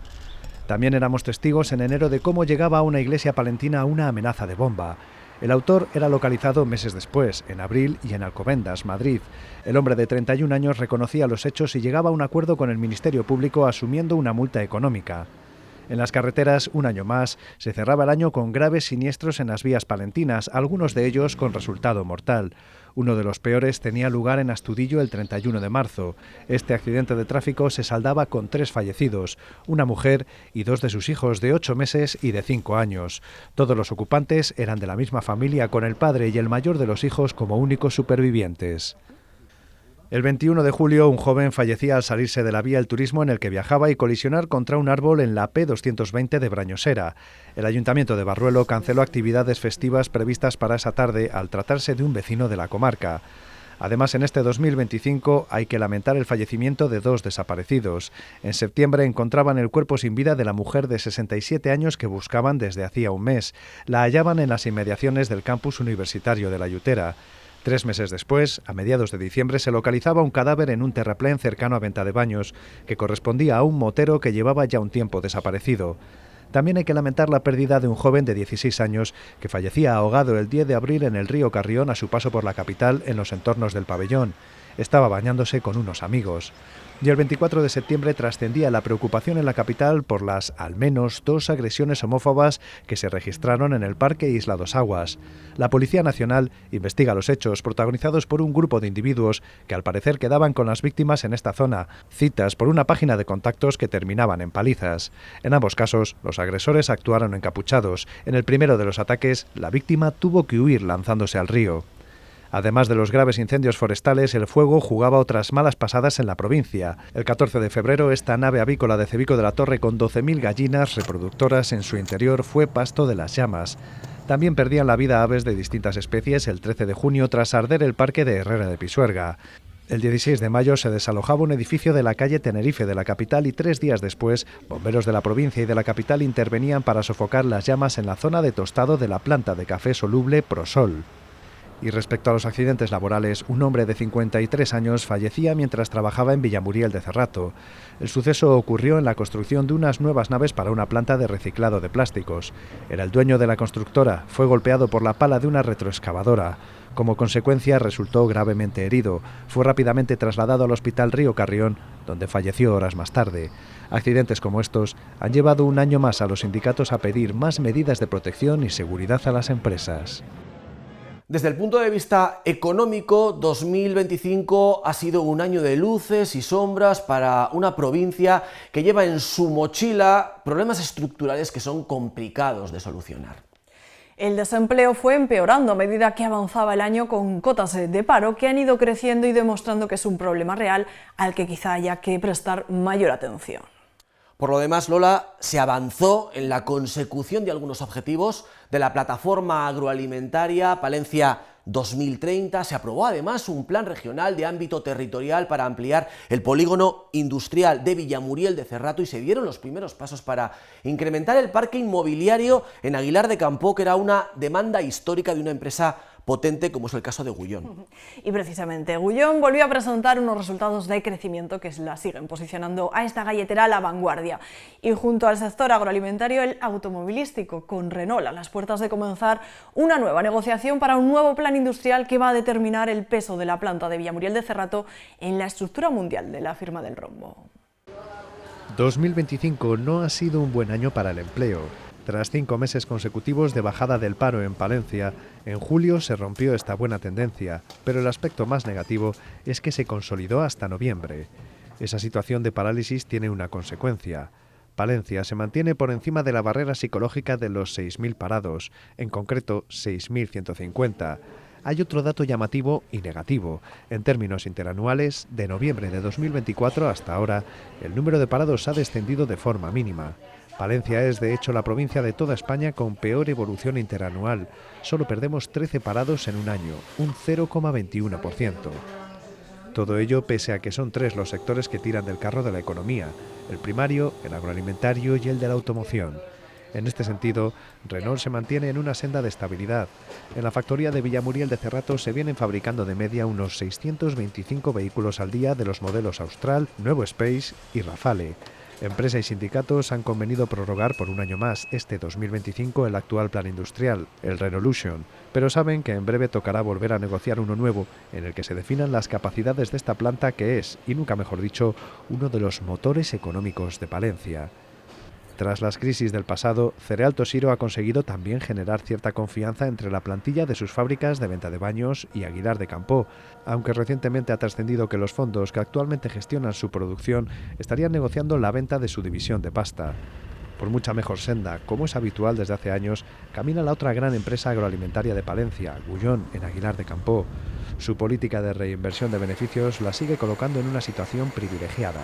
También éramos testigos en enero de cómo llegaba a una iglesia palentina una amenaza de bomba. El autor era localizado meses después, en abril y en Alcobendas, Madrid. El hombre de 31 años reconocía los hechos y llegaba a un acuerdo con el Ministerio Público asumiendo una multa económica. En las carreteras, un año más, se cerraba el año con graves siniestros en las vías palentinas, algunos de ellos con resultado mortal. Uno de los peores tenía lugar en Astudillo el 31 de marzo. Este accidente de tráfico se saldaba con 3 fallecidos, una mujer y 2 de sus hijos de 8 meses y de 5 años. Todos los ocupantes eran de la misma familia, con el padre y el mayor de los hijos como únicos supervivientes. El 21 de julio, un joven fallecía al salirse de la vía El Turismo en el que viajaba y colisionar contra un árbol en la P220 de Brañosera. El Ayuntamiento de Barruelo canceló actividades festivas previstas para esa tarde al tratarse de un vecino de la comarca. Además, en este 2025 hay que lamentar el fallecimiento de 2 desaparecidos. En septiembre encontraban el cuerpo sin vida de la mujer de 67 años que buscaban desde hacía un mes. La hallaban en las inmediaciones del campus universitario de La Yutera. 3 meses después, a mediados de diciembre, se localizaba un cadáver en un terraplén cercano a Ventadebaños, que correspondía a un motero que llevaba ya un tiempo desaparecido. También hay que lamentar la pérdida de un joven de 16 años que fallecía ahogado el 10 de abril en el río Carrión a su paso por la capital en los entornos del Pabellón. Estaba bañándose con unos amigos. Y el 24 de septiembre trascendía la preocupación en la capital por las, al menos, 2 agresiones homófobas que se registraron en el Parque Isla Dos Aguas. La Policía Nacional investiga los hechos protagonizados por un grupo de individuos que al parecer quedaban con las víctimas en esta zona, citas por una página de contactos que terminaban en palizas. En ambos casos, los agresores actuaron encapuchados. En el primero de los ataques, la víctima tuvo que huir lanzándose al río. Además de los graves incendios forestales, el fuego jugaba otras malas pasadas en la provincia. El 14 de febrero, esta nave avícola de Cebico de la Torre con 12.000 gallinas reproductoras en su interior fue pasto de las llamas. También perdían la vida aves de distintas especies el 13 de junio tras arder el parque de Herrera de Pisuerga. El 16 de mayo se desalojaba un edificio de la calle Tenerife de la capital y 3 días después, bomberos de la provincia y de la capital intervenían para sofocar las llamas en la zona de tostado de la planta de café soluble Prosol. Y respecto a los accidentes laborales, un hombre de 53 años fallecía mientras trabajaba en Villamuriel de Cerrato. El suceso ocurrió en la construcción de unas nuevas naves para una planta de reciclado de plásticos. Era el dueño de la constructora, fue golpeado por la pala de una retroexcavadora. Como consecuencia, resultó gravemente herido. Fue rápidamente trasladado al Hospital Río Carrión, donde falleció horas más tarde. Accidentes como estos han llevado un año más a los sindicatos a pedir más medidas de protección y seguridad a las empresas. Desde el punto de vista económico, 2025 ha sido un año de luces y sombras para una provincia que lleva en su mochila problemas estructurales que son complicados de solucionar. El desempleo fue empeorando a medida que avanzaba el año, con cotas de paro que han ido creciendo y demostrando que es un problema real al que quizá haya que prestar mayor atención. Por lo demás, Lola, se avanzó en la consecución de algunos objetivos de la plataforma agroalimentaria Palencia 2030. Se aprobó además un plan regional de ámbito territorial para ampliar el polígono industrial de Villamuriel de Cerrato y se dieron los primeros pasos para incrementar el parque inmobiliario en Aguilar de Campoo, que era una demanda histórica de una empresa potente como es el caso de Gullón. Y precisamente Gullón volvió a presentar unos resultados de crecimiento que la siguen posicionando a esta galletera a la vanguardia. Y junto al sector agroalimentario, el automovilístico, con Renault a las puertas de comenzar una nueva negociación para un nuevo plan industrial que va a determinar el peso de la planta de Villamuriel de Cerrato en la estructura mundial de la firma del rombo. 2025 no ha sido un buen año para el empleo. Tras 5 meses consecutivos de bajada del paro en Palencia, en julio se rompió esta buena tendencia, pero el aspecto más negativo es que se consolidó hasta noviembre. Esa situación de parálisis tiene una consecuencia. Palencia se mantiene por encima de la barrera psicológica de los 6.000 parados, en concreto 6.150. Hay otro dato llamativo y negativo. En términos interanuales, de noviembre de 2024 hasta ahora, el número de parados ha descendido de forma mínima. Palencia es, de hecho, la provincia de toda España con peor evolución interanual. Solo perdemos 13 parados en un año, un 0,21%. Todo ello pese a que son 3 los sectores que tiran del carro de la economía: el primario, el agroalimentario y el de la automoción. En este sentido, Renault se mantiene en una senda de estabilidad. En la factoría de Villamuriel de Cerrato se vienen fabricando de media unos 625 vehículos al día de los modelos Austral, Nuevo Space y Rafale. Empresa y sindicatos han convenido prorrogar por un año más, este 2025, el actual plan industrial, el Renaulution, pero saben que en breve tocará volver a negociar uno nuevo, en el que se definan las capacidades de esta planta que es, y nunca mejor dicho, uno de los motores económicos de Palencia. Tras las crisis del pasado, Cereal Tosiro ha conseguido también generar cierta confianza entre la plantilla de sus fábricas de venta de baños y Aguilar de Campoo, aunque recientemente ha trascendido que los fondos que actualmente gestionan su producción estarían negociando la venta de su división de pasta. Por mucha mejor senda, como es habitual desde hace años, camina la otra gran empresa agroalimentaria de Palencia, Gullón, en Aguilar de Campoo. Su política de reinversión de beneficios la sigue colocando en una situación privilegiada.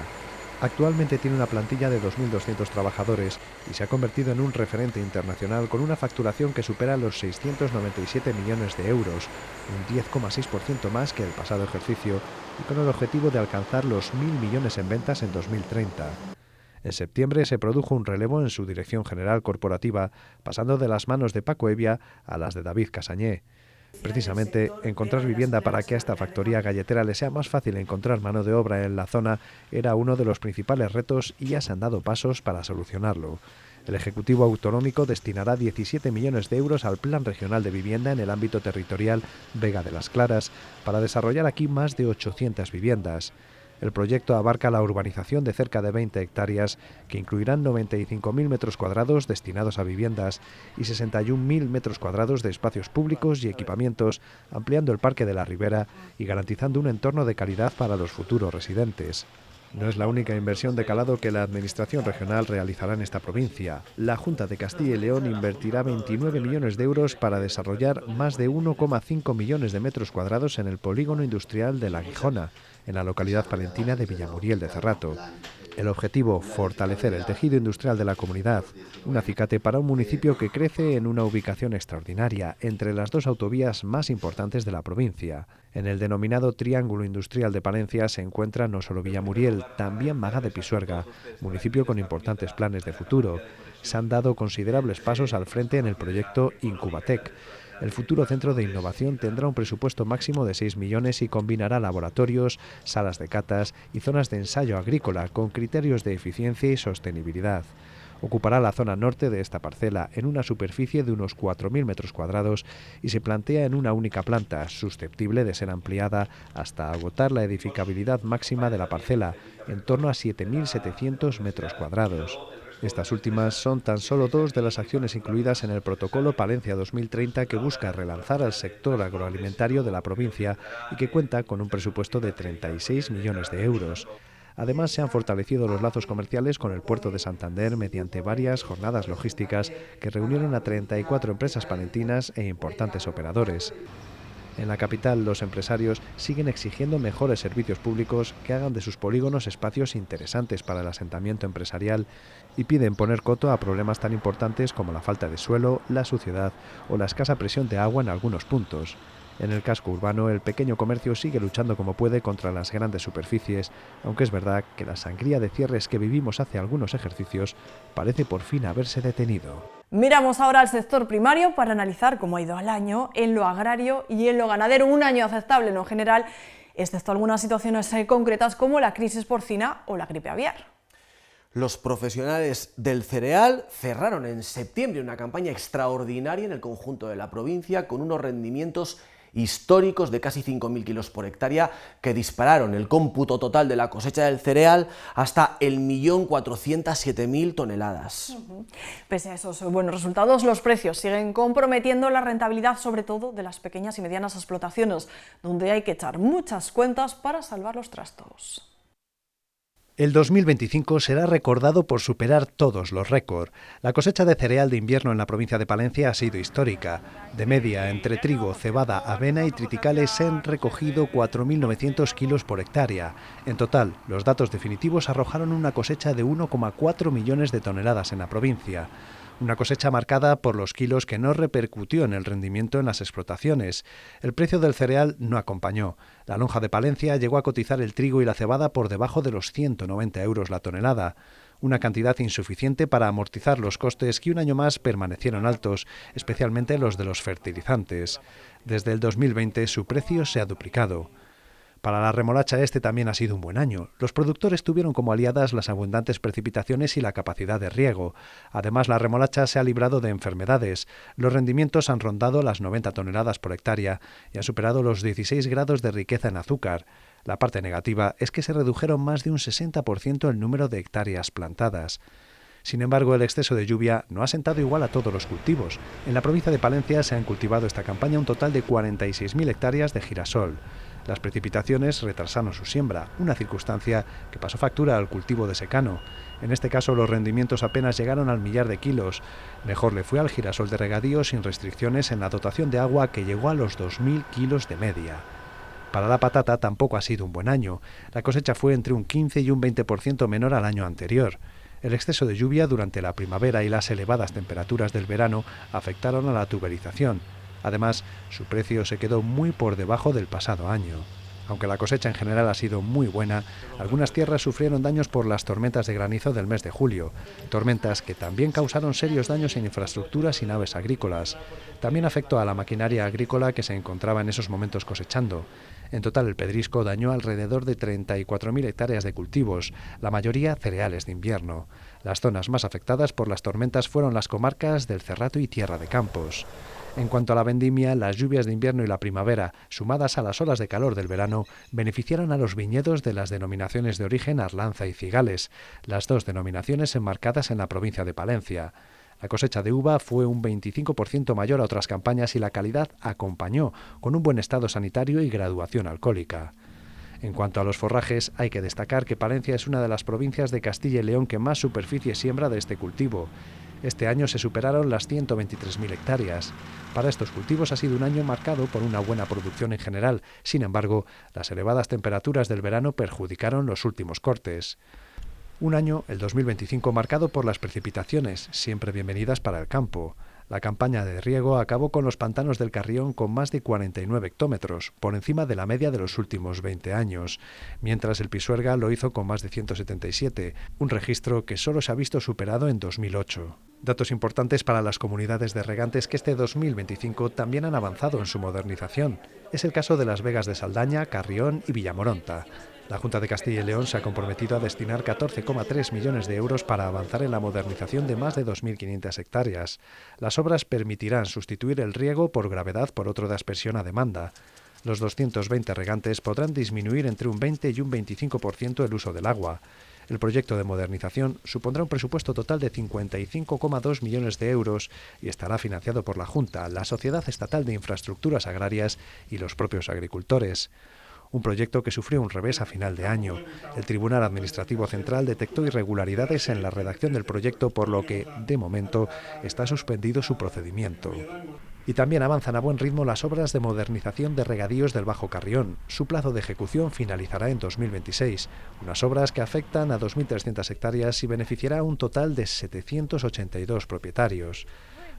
Actualmente tiene una plantilla de 2.200 trabajadores y se ha convertido en un referente internacional con una facturación que supera los 697 millones de euros, un 10,6% más que el pasado ejercicio, y con el objetivo de alcanzar los 1.000 millones en ventas en 2030. En septiembre se produjo un relevo en su dirección general corporativa, pasando de las manos de Paco Evia a las de David Casañé. Precisamente, encontrar vivienda para que a esta factoría galletera le sea más fácil encontrar mano de obra en la zona era uno de los principales retos y ya se han dado pasos para solucionarlo. El Ejecutivo Autonómico destinará 17 millones de euros al Plan Regional de Vivienda en el ámbito territorial Vega de las Claras para desarrollar aquí más de 800 viviendas. El proyecto abarca la urbanización de cerca de 20 hectáreas, que incluirán 95.000 metros cuadrados destinados a viviendas y 61.000 metros cuadrados de espacios públicos y equipamientos, ampliando el Parque de la Ribera y garantizando un entorno de calidad para los futuros residentes. No es la única inversión de calado que la Administración regional realizará en esta provincia. La Junta de Castilla y León invertirá 29 millones de euros para desarrollar más de 1,5 millones de metros cuadrados en el polígono industrial de La Guijona, en la localidad palentina de Villamuriel de Cerrato. El objetivo, fortalecer el tejido industrial de la comunidad, un acicate para un municipio que crece en una ubicación extraordinaria, entre las dos autovías más importantes de la provincia. En el denominado Triángulo Industrial de Palencia se encuentra no solo Villamuriel, también Maga de Pisuerga, municipio con importantes planes de futuro. Se han dado considerables pasos al frente en el proyecto Incubatec. El futuro centro de innovación tendrá un presupuesto máximo de 6 millones y combinará laboratorios, salas de catas y zonas de ensayo agrícola con criterios de eficiencia y sostenibilidad. Ocupará la zona norte de esta parcela en una superficie de unos 4.000 metros cuadrados y se plantea en una única planta, susceptible de ser ampliada hasta agotar la edificabilidad máxima de la parcela, en torno a 7.700 metros cuadrados. Estas últimas son tan solo dos de las acciones incluidas en el Protocolo Palencia 2030 que busca relanzar al sector agroalimentario de la provincia y que cuenta con un presupuesto de 36 millones de euros. Además, se han fortalecido los lazos comerciales con el puerto de Santander mediante varias jornadas logísticas que reunieron a 34 empresas palentinas e importantes operadores. En la capital, los empresarios siguen exigiendo mejores servicios públicos que hagan de sus polígonos espacios interesantes para el asentamiento empresarial y piden poner coto a problemas tan importantes como la falta de suelo, la suciedad o la escasa presión de agua en algunos puntos. En el casco urbano, el pequeño comercio sigue luchando como puede contra las grandes superficies, aunque es verdad que la sangría de cierres que vivimos hace algunos ejercicios parece por fin haberse detenido. Miramos ahora al sector primario para analizar cómo ha ido el año en lo agrario y en lo ganadero. Un año aceptable en lo general, excepto algunas situaciones concretas como la crisis porcina o la gripe aviar. Los profesionales del cereal cerraron en septiembre una campaña extraordinaria en el conjunto de la provincia con unos rendimientos históricos de casi 5.000 kilos por hectárea que dispararon el cómputo total de la cosecha del cereal hasta el 1.407.000 toneladas. Pese a esos buenos resultados, los precios siguen comprometiendo la rentabilidad, sobre todo de las pequeñas y medianas explotaciones, donde hay que echar muchas cuentas para salvar los trastos. El 2025 será recordado por superar todos los récords. La cosecha de cereal de invierno en la provincia de Palencia ha sido histórica. De media, entre trigo, cebada, avena y triticales se han recogido 4.900 kilos por hectárea. En total, los datos definitivos arrojaron una cosecha de 1,4 millones de toneladas en la provincia. Una cosecha marcada por los kilos que no repercutió en el rendimiento en las explotaciones. El precio del cereal no acompañó. La lonja de Palencia llegó a cotizar el trigo y la cebada por debajo de los 190 euros la tonelada. Una cantidad insuficiente para amortizar los costes que un año más permanecieron altos, especialmente los de los fertilizantes. Desde el 2020 su precio se ha duplicado. Para la remolacha este también ha sido un buen año. Los productores tuvieron como aliadas las abundantes precipitaciones y la capacidad de riego. Además, la remolacha se ha librado de enfermedades. Los rendimientos han rondado las 90 toneladas por hectárea y han superado los 16 grados de riqueza en azúcar. La parte negativa es que se redujeron más de un 60% el número de hectáreas plantadas. Sin embargo, el exceso de lluvia no ha sentado igual a todos los cultivos. En la provincia de Palencia se han cultivado esta campaña un total de 46.000 hectáreas de girasol. Las precipitaciones retrasaron su siembra, una circunstancia que pasó factura al cultivo de secano. En este caso, los rendimientos apenas llegaron al 1.000.000 de kilos. Mejor le fue al girasol de regadío sin restricciones en la dotación de agua, que llegó a los 2.000 kilos de media. Para la patata tampoco ha sido un buen año. La cosecha fue entre un 15 y un 20% menor al año anterior. El exceso de lluvia durante la primavera y las elevadas temperaturas del verano afectaron a la tuberización. Además, su precio se quedó muy por debajo del pasado año. Aunque la cosecha en general ha sido muy buena, algunas tierras sufrieron daños por las tormentas de granizo del mes de julio, tormentas que también causaron serios daños en infraestructuras y naves agrícolas. También afectó a la maquinaria agrícola que se encontraba en esos momentos cosechando. En total, el pedrisco dañó alrededor de 34.000 hectáreas de cultivos, la mayoría cereales de invierno. Las zonas más afectadas por las tormentas fueron las comarcas del Cerrato y Tierra de Campos. En cuanto a la vendimia, las lluvias de invierno y la primavera, sumadas a las olas de calor del verano, beneficiaron a los viñedos de las denominaciones de origen Arlanza y Cigales, las dos denominaciones enmarcadas en la provincia de Palencia. La cosecha de uva fue un 25% mayor a otras campañas y la calidad acompañó, con un buen estado sanitario y graduación alcohólica. En cuanto a los forrajes, hay que destacar que Palencia es una de las provincias de Castilla y León que más superficie siembra de este cultivo. Este año se superaron las 123.000 hectáreas. Para estos cultivos ha sido un año marcado por una buena producción en general. Sin embargo, las elevadas temperaturas del verano perjudicaron los últimos cortes. Un año, el 2025, marcado por las precipitaciones, siempre bienvenidas para el campo. La campaña de riego acabó con los pantanos del Carrión con más de 49 hectómetros, por encima de la media de los últimos 20 años, mientras el Pisuerga lo hizo con más de 177, un registro que solo se ha visto superado en 2008. Datos importantes para las comunidades de regantes que este 2025 también han avanzado en su modernización. Es el caso de Las Vegas de Saldaña, Carrión y Villamoronta. La Junta de Castilla y León se ha comprometido a destinar 14,3 millones de euros para avanzar en la modernización de más de 2.500 hectáreas. Las obras permitirán sustituir el riego por gravedad por otro de aspersión a demanda. Los 220 regantes podrán disminuir entre un 20 y un 25% el uso del agua. El proyecto de modernización supondrá un presupuesto total de 55,2 millones de euros y estará financiado por la Junta, la Sociedad Estatal de Infraestructuras Agrarias y los propios agricultores. Un proyecto que sufrió un revés a final de año. El Tribunal Administrativo Central detectó irregularidades en la redacción del proyecto, por lo que, de momento, está suspendido su procedimiento. Y también avanzan a buen ritmo las obras de modernización de regadíos del Bajo Carrión. Su plazo de ejecución finalizará en 2026, unas obras que afectan a 2.300 hectáreas y beneficiará a un total de 782 propietarios.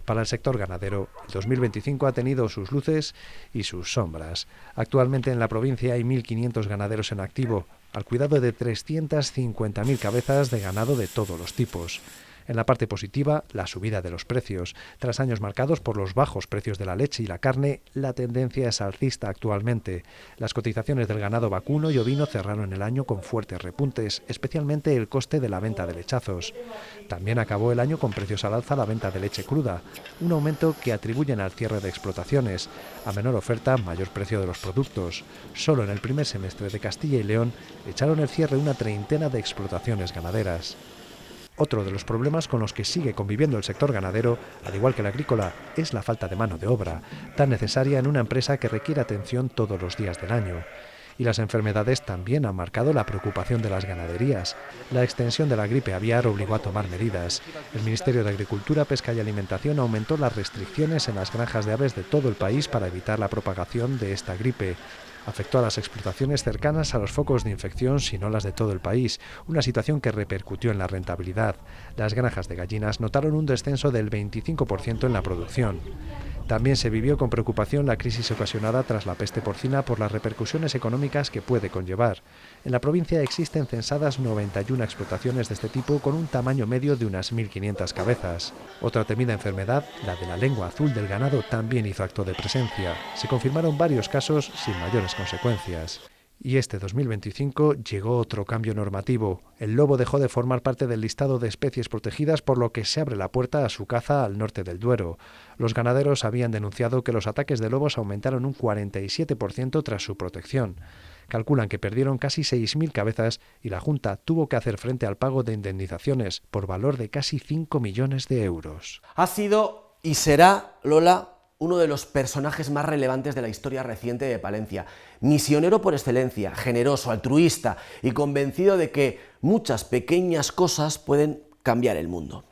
Para el sector ganadero, el 2025 ha tenido sus luces y sus sombras. Actualmente en la provincia hay 1.500 ganaderos en activo, al cuidado de 350.000 cabezas de ganado de todos los tipos. En la parte positiva, la subida de los precios. Tras años marcados por los bajos precios de la leche y la carne, la tendencia es alcista actualmente. Las cotizaciones del ganado vacuno y ovino cerraron el año con fuertes repuntes, especialmente el coste de la venta de lechazos. También acabó el año con precios al alza la venta de leche cruda, un aumento que atribuyen al cierre de explotaciones. A menor oferta, mayor precio de los productos. Solo en el primer semestre de Castilla y León echaron el cierre una treintena de explotaciones ganaderas. Otro de los problemas con los que sigue conviviendo el sector ganadero, al igual que el agrícola, es la falta de mano de obra, tan necesaria en una empresa que requiere atención todos los días del año. Y las enfermedades también han marcado la preocupación de las ganaderías. La extensión de la gripe aviar obligó a tomar medidas. El Ministerio de Agricultura, Pesca y Alimentación aumentó las restricciones en las granjas de aves de todo el país para evitar la propagación de esta gripe. Afectó a las explotaciones cercanas a los focos de infección, si no las de todo el país, una situación que repercutió en la rentabilidad. Las granjas de gallinas notaron un descenso del 25% en la producción. También se vivió con preocupación la crisis ocasionada tras la peste porcina por las repercusiones económicas que puede conllevar. En la provincia existen censadas 91 explotaciones de este tipo con un tamaño medio de unas 1.500 cabezas. Otra temida enfermedad, la de la lengua azul del ganado, también hizo acto de presencia. Se confirmaron varios casos sin mayores consecuencias. Y este 2025 llegó otro cambio normativo. El lobo dejó de formar parte del listado de especies protegidas, por lo que se abre la puerta a su caza al norte del Duero. Los ganaderos habían denunciado que los ataques de lobos aumentaron un 47% tras su protección. Calculan que perdieron casi 6.000 cabezas y la Junta tuvo que hacer frente al pago de indemnizaciones por valor de casi 5 millones de euros. Ha sido y será, Lola, uno de los personajes más relevantes de la historia reciente de Palencia. Misionero por excelencia, generoso, altruista y convencido de que muchas pequeñas cosas pueden cambiar el mundo.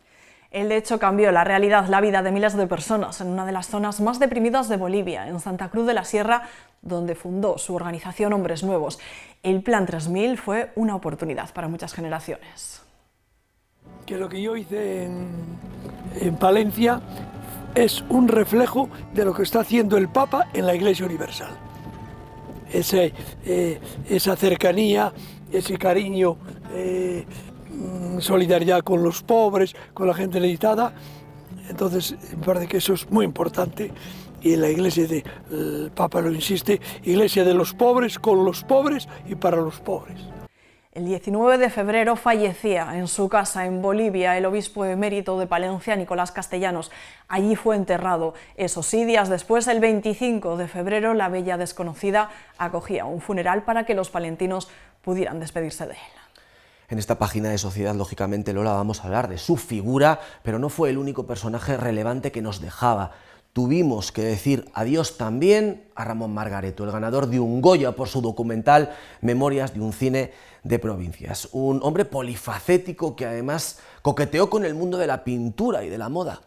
Él, de hecho, cambió la realidad, la vida de miles de personas en una de las zonas más deprimidas de Bolivia, en Santa Cruz de la Sierra, donde fundó su organización Hombres Nuevos. El Plan 3000 fue una oportunidad para muchas generaciones. Que lo que yo hice en Palencia es un reflejo de lo que está haciendo el Papa en la Iglesia Universal. Esa cercanía, ese cariño, solidaridad con los pobres, con la gente necesitada. Entonces, me parece que eso es muy importante. Y en la Iglesia, el Papa lo insiste, Iglesia de los pobres, con los pobres y para los pobres. El 19 de febrero fallecía en su casa en Bolivia el obispo emérito de Palencia, Nicolás Castellanos. Allí fue enterrado. Eso sí, días después, el 25 de febrero, la bella desconocida acogía un funeral para que los palentinos pudieran despedirse de él. En esta página de Sociedad, lógicamente, Lola, vamos a hablar de su figura, pero no fue el único personaje relevante que nos dejaba. Tuvimos que decir adiós también a Ramón Margareto, el ganador de un Goya por su documental Memorias de un cine de provincias. Un hombre polifacético que además coqueteó con el mundo de la pintura y de la moda.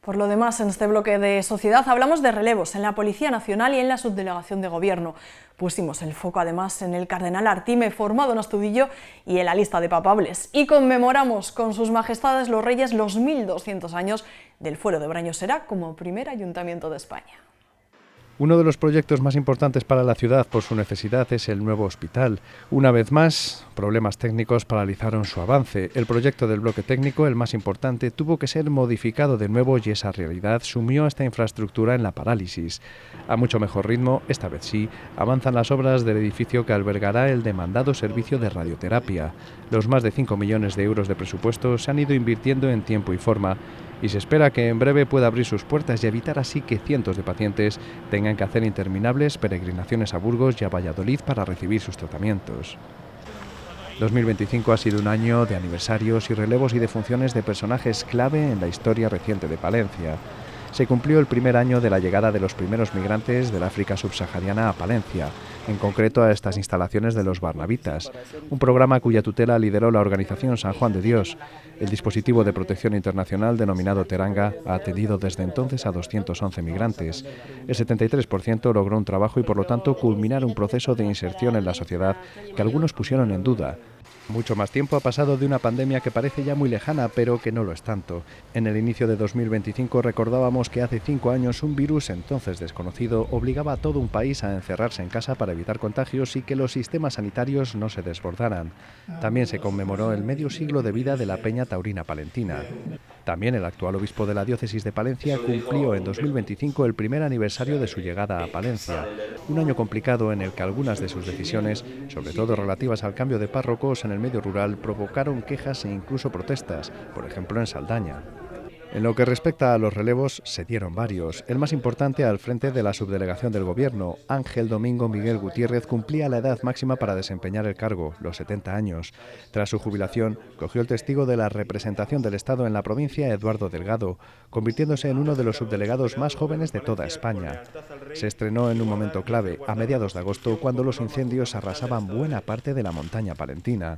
Por lo demás, en este bloque de sociedad hablamos de relevos en la Policía Nacional y en la Subdelegación de Gobierno. Pusimos el foco además en el cardenal Artime, formado en Astudillo, y en la lista de papables. Y conmemoramos con sus majestades los reyes los 1200 años del Fuero de Brañosera como primer ayuntamiento de España. Uno de los proyectos más importantes para la ciudad por su necesidad es el nuevo hospital. Una vez más, problemas técnicos paralizaron su avance. El proyecto del bloque técnico, el más importante, tuvo que ser modificado de nuevo y esa realidad sumió a esta infraestructura en la parálisis. A mucho mejor ritmo, esta vez sí, avanzan las obras del edificio que albergará el demandado servicio de radioterapia. Los más de 5 millones de euros de presupuesto se han ido invirtiendo en tiempo y forma, y se espera que en breve pueda abrir sus puertas y evitar así que cientos de pacientes tengan que hacer interminables peregrinaciones a Burgos y a Valladolid para recibir sus tratamientos. 2025 ha sido un año de aniversarios y relevos y de funciones de personajes clave en la historia reciente de Palencia. Se cumplió el primer año de la llegada de los primeros migrantes del África subsahariana a Palencia, en concreto a estas instalaciones de los Barnabitas, un programa cuya tutela lideró la organización San Juan de Dios. El dispositivo de protección internacional denominado Teranga ha atendido desde entonces a 211 migrantes. El 73% logró un trabajo y por lo tanto culminar un proceso de inserción en la sociedad que algunos pusieron en duda. Mucho más tiempo ha pasado de una pandemia que parece ya muy lejana, pero que no lo es tanto. En el inicio de 2025 recordábamos que hace 5 años un virus entonces desconocido obligaba a todo un país a encerrarse en casa para evitar contagios y que los sistemas sanitarios no se desbordaran. También se conmemoró el medio siglo de vida de la Peña Taurina Palentina. También el actual obispo de la diócesis de Palencia cumplió en 2025 el primer aniversario de su llegada a Palencia. Un año complicado en el que algunas de sus decisiones, sobre todo relativas al cambio de párrocos en el medio rural, provocaron quejas e incluso protestas, por ejemplo en Saldaña. En lo que respecta a los relevos, se dieron varios. El más importante al frente de la subdelegación del Gobierno, Ángel Domingo Miguel Gutiérrez, cumplía la edad máxima para desempeñar el cargo, los 70 años. Tras su jubilación, cogió el testigo de la representación del Estado en la provincia, Eduardo Delgado, convirtiéndose en uno de los subdelegados más jóvenes de toda España. Se estrenó en un momento clave, a mediados de agosto, cuando los incendios arrasaban buena parte de la montaña palentina.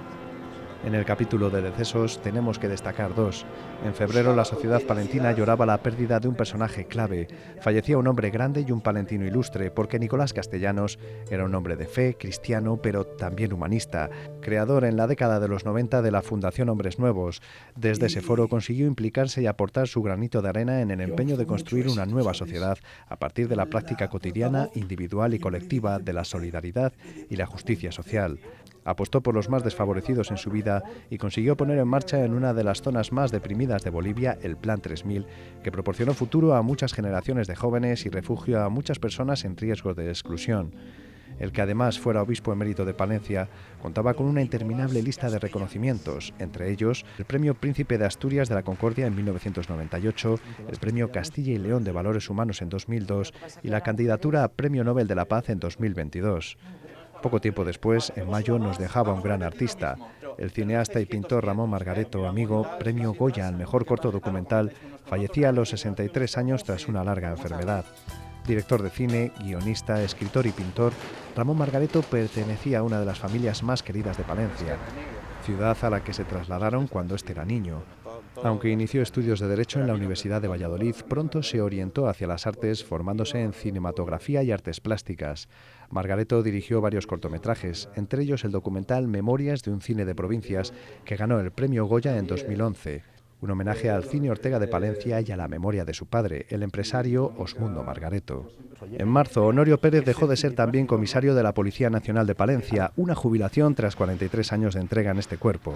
En el capítulo de decesos tenemos que destacar dos. En febrero la sociedad palentina lloraba la pérdida de un personaje clave. Fallecía un hombre grande y un palentino ilustre, porque Nicolás Castellanos era un hombre de fe, cristiano, pero también humanista, creador en la década de los 90 de la Fundación Hombres Nuevos. Desde ese foro consiguió implicarse y aportar su granito de arena en el empeño de construir una nueva sociedad a partir de la práctica cotidiana, individual y colectiva de la solidaridad y la justicia social. Apostó por los más desfavorecidos en su vida y consiguió poner en marcha en una de las zonas más deprimidas de Bolivia el Plan 3000, que proporcionó futuro a muchas generaciones de jóvenes y refugio a muchas personas en riesgo de exclusión. El que además fuera obispo emérito de Palencia contaba con una interminable lista de reconocimientos, entre ellos el Premio Príncipe de Asturias de la Concordia en 1998, el Premio Castilla y León de Valores Humanos en 2002 y la candidatura a Premio Nobel de la Paz en 2022. Poco tiempo después, en mayo, nos dejaba un gran artista. El cineasta y pintor Ramón Margareto, amigo, premio Goya al mejor corto documental, fallecía a los 63 años tras una larga enfermedad. Director de cine, guionista, escritor y pintor, Ramón Margareto pertenecía a una de las familias más queridas de Palencia, ciudad a la que se trasladaron cuando éste era niño. Aunque inició estudios de Derecho en la Universidad de Valladolid, pronto se orientó hacia las artes, formándose en cinematografía y artes plásticas. Margareto dirigió varios cortometrajes, entre ellos el documental Memorias de un cine de provincias, que ganó el Premio Goya en 2011, un homenaje al cine Ortega de Palencia y a la memoria de su padre, el empresario Osmundo Margareto. En marzo, Honorio Pérez dejó de ser también comisario de la Policía Nacional de Palencia, una jubilación tras 43 años de entrega en este cuerpo.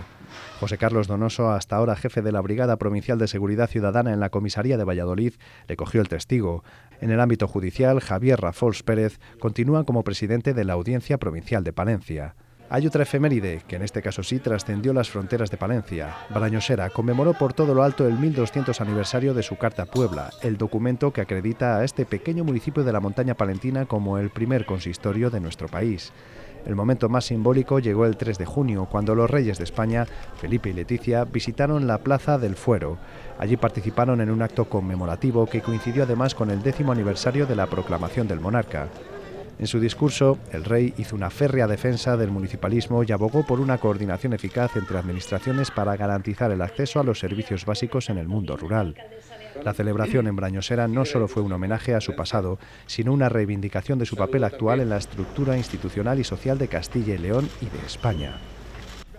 José Carlos Donoso, hasta ahora jefe de la Brigada Provincial de Seguridad Ciudadana en la Comisaría de Valladolid, le cogió el testigo. En el ámbito judicial, Javier Rafols Pérez continúa como presidente de la Audiencia Provincial de Palencia. Hay otra efeméride, que en este caso sí trascendió las fronteras de Palencia. Brañosera conmemoró por todo lo alto el 1200 aniversario de su Carta Puebla, el documento que acredita a este pequeño municipio de la montaña palentina como el primer consistorio de nuestro país. El momento más simbólico llegó el 3 de junio, cuando los reyes de España, Felipe y Leticia, visitaron la Plaza del Fuero. Allí participaron en un acto conmemorativo que coincidió además con el 10º aniversario de la proclamación del monarca. En su discurso, el rey hizo una férrea defensa del municipalismo y abogó por una coordinación eficaz entre administraciones para garantizar el acceso a los servicios básicos en el mundo rural. La celebración en Brañosera no solo fue un homenaje a su pasado, sino una reivindicación de su papel actual en la estructura institucional y social de Castilla y León y de España.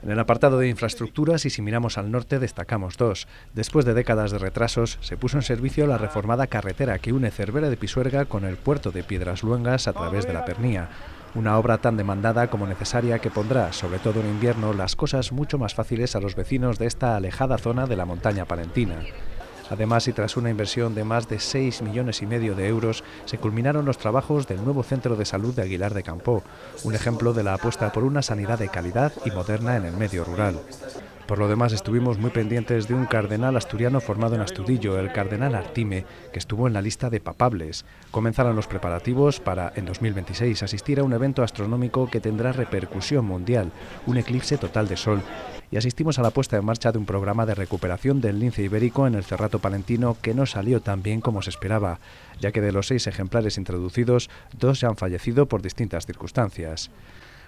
En el apartado de infraestructuras, y si miramos al norte, destacamos dos. Después de décadas de retrasos, se puso en servicio la reformada carretera que une Cervera de Pisuerga con el puerto de Piedras Luengas a través de la Pernía. Una obra tan demandada como necesaria que pondrá, sobre todo en invierno, las cosas mucho más fáciles a los vecinos de esta alejada zona de la montaña palentina. Además, y tras una inversión de más de 6,5 millones de euros, se culminaron los trabajos del nuevo centro de salud de Aguilar de Campoo, un ejemplo de la apuesta por una sanidad de calidad y moderna en el medio rural. Por lo demás, estuvimos muy pendientes de un cardenal asturiano formado en Astudillo, el cardenal Artime, que estuvo en la lista de papables. Comenzaron los preparativos para, en 2026, asistir a un evento astronómico que tendrá repercusión mundial, un eclipse total de sol, y asistimos a la puesta en marcha de un programa de recuperación del lince ibérico en el Cerrato palentino que no salió tan bien como se esperaba, ya que de los 6 ejemplares introducidos, 2 ya han fallecido por distintas circunstancias.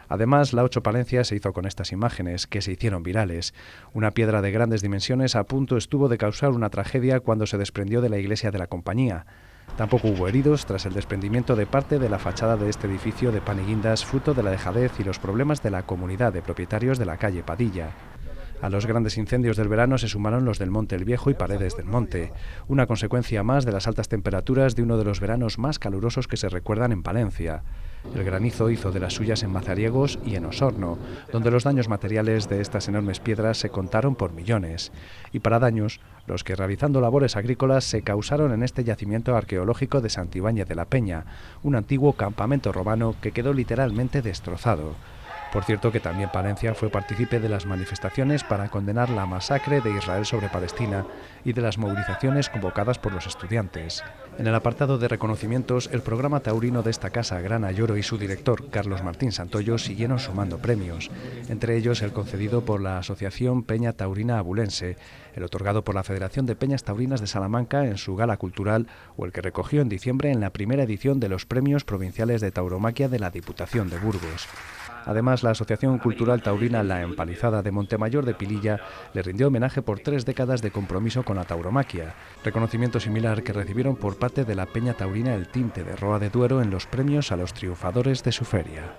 Además, la 8 Palencia se hizo con estas imágenes, que se hicieron virales. Una piedra de grandes dimensiones a punto estuvo de causar una tragedia cuando se desprendió de la iglesia de la compañía. Tampoco hubo heridos tras el desprendimiento de parte de la fachada de este edificio de pan y guindas, fruto de la dejadez y los problemas de la comunidad de propietarios de la calle Padilla. A los grandes incendios del verano se sumaron los del Monte el Viejo y Paredes del Monte, una consecuencia más de las altas temperaturas de uno de los veranos más calurosos que se recuerdan en Palencia. El granizo hizo de las suyas en Mazariegos y en Osorno, donde los daños materiales de estas enormes piedras se contaron por millones. Y para daños, los que realizando labores agrícolas se causaron en este yacimiento arqueológico de Santibáñez de la Peña, un antiguo campamento romano que quedó literalmente destrozado. Por cierto que también Palencia fue partícipe de las manifestaciones para condenar la masacre de Israel sobre Palestina y de las movilizaciones convocadas por los estudiantes. En el apartado de reconocimientos, el programa taurino de esta casa, Gran Ayoro, y su director, Carlos Martín Santoyo, siguieron sumando premios, entre ellos el concedido por la Asociación Peña Taurina Abulense, el otorgado por la Federación de Peñas Taurinas de Salamanca en su gala cultural o el que recogió en diciembre en la primera edición de los Premios Provinciales de Tauromaquia de la Diputación de Burgos. Además, la Asociación Cultural Taurina La Empalizada de Montemayor de Pililla le rindió homenaje por 3 décadas de compromiso con la tauromaquia, reconocimiento similar que recibieron por parte de la Peña Taurina El Tinte de Roa de Duero en los premios a los triunfadores de su feria.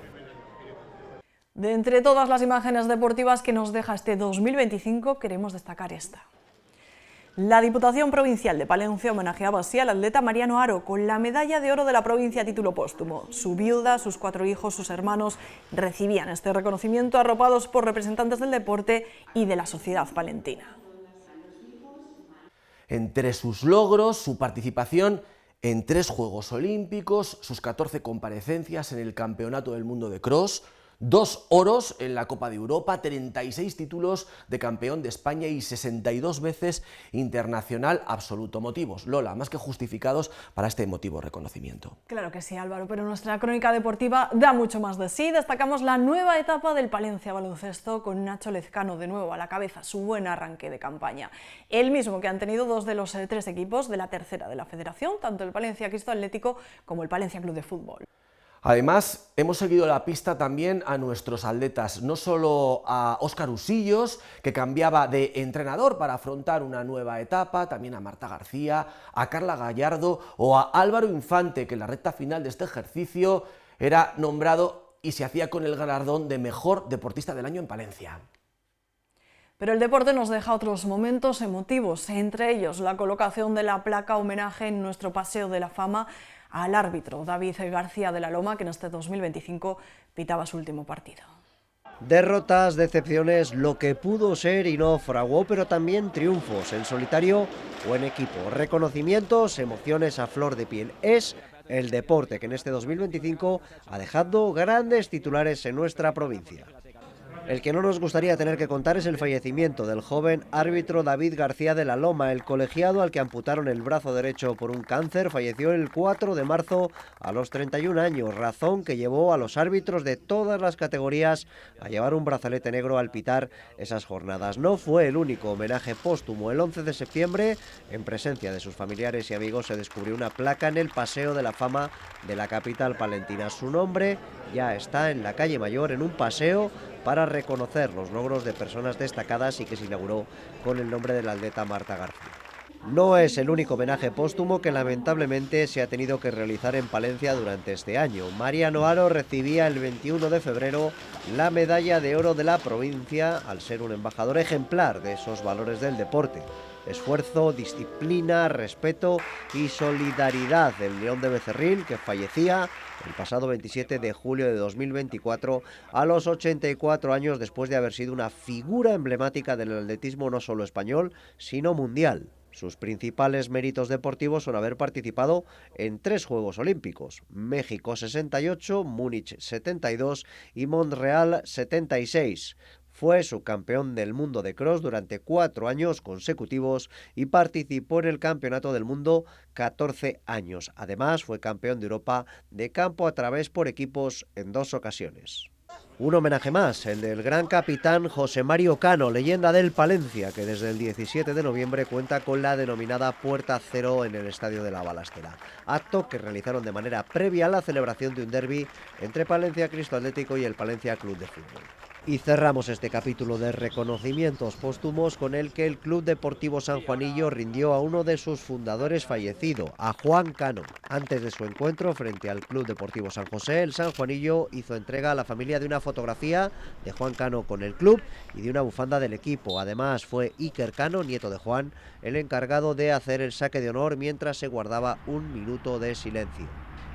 De entre todas las imágenes deportivas que nos deja este 2025, queremos destacar esta. La Diputación Provincial de Palencia homenajeaba así al atleta Mariano Haro con la medalla de oro de la provincia a título póstumo. Su viuda, sus 4 hijos, sus hermanos recibían este reconocimiento arropados por representantes del deporte y de la sociedad palentina. Entre sus logros, su participación en 3 Juegos Olímpicos, sus 14 comparecencias en el Campeonato del Mundo de Cross, 2 oros en la Copa de Europa, 36 títulos de campeón de España y 62 veces internacional absoluto. Motivos, Lola, más que justificados para este emotivo reconocimiento. Claro que sí, Álvaro, pero nuestra crónica deportiva da mucho más de sí. Destacamos la nueva etapa del Palencia Baloncesto con Nacho Lezcano de nuevo a la cabeza, su buen arranque de campaña. El mismo que han tenido 2 de los 3 equipos de la tercera de la federación, tanto el Palencia Cristo Atlético como el Palencia Club de Fútbol. Además, hemos seguido la pista también a nuestros atletas, no solo a Óscar Usillos, que cambiaba de entrenador para afrontar una nueva etapa, también a Marta García, a Carla Gallardo o a Álvaro Infante, que en la recta final de este ejercicio era nombrado y se hacía con el galardón de mejor deportista del año en Palencia. Pero el deporte nos deja otros momentos emotivos, entre ellos la colocación de la placa homenaje en nuestro Paseo de la Fama al árbitro David García de la Loma, que en este 2025 pitaba su último partido. Derrotas, decepciones, lo que pudo ser y no fraguó, pero también triunfos en solitario o en equipo, reconocimientos, emociones a flor de piel. Es el deporte que en este 2025 ha dejado grandes titulares en nuestra provincia. El que no nos gustaría tener que contar es el fallecimiento del joven árbitro David García de la Loma. El colegiado, al que amputaron el brazo derecho por un cáncer, falleció el 4 de marzo a los 31 años, razón que llevó a los árbitros de todas las categorías a llevar un brazalete negro al pitar esas jornadas. No fue el único homenaje póstumo. El 11 de septiembre, en presencia de sus familiares y amigos, se descubrió una placa en el Paseo de la Fama de la capital palentina. Su nombre ya está en la calle Mayor, en un paseo para reconocer los logros de personas destacadas y que se inauguró con el nombre de la atleta Marta García. No es el único homenaje póstumo que lamentablemente se ha tenido que realizar en Palencia durante este año. Mariano Haro recibía el 21 de febrero la medalla de oro de la provincia al ser un embajador ejemplar de esos valores del deporte. Esfuerzo, disciplina, respeto y solidaridad del León de Becerril, que fallecía el pasado 27 de julio de 2024 a los 84 años después de haber sido una figura emblemática del atletismo no solo español, sino mundial. Sus principales méritos deportivos son haber participado en 3 Juegos Olímpicos: México 68, Múnich 72 y Montreal 76. Fue subcampeón del mundo de cross durante 4 años consecutivos y participó en el Campeonato del Mundo 14 años. Además, fue campeón de Europa de campo a través por equipos en 2 ocasiones. Un homenaje más, el del gran capitán José Mario Cano, leyenda del Palencia, que desde el 17 de noviembre cuenta con la denominada Puerta Cero en el Estadio de la Balastera. Acto que realizaron de manera previa a la celebración de un derbi entre Palencia Cristo Atlético y el Palencia Club de Fútbol. Y cerramos este capítulo de reconocimientos póstumos con el que el Club Deportivo San Juanillo rindió a uno de sus fundadores fallecido, a Juan Cano. Antes de su encuentro frente al Club Deportivo San José, el San Juanillo hizo entrega a la familia de una fotografía de Juan Cano con el club y de una bufanda del equipo. Además, fue Iker Cano, nieto de Juan, el encargado de hacer el saque de honor mientras se guardaba un minuto de silencio.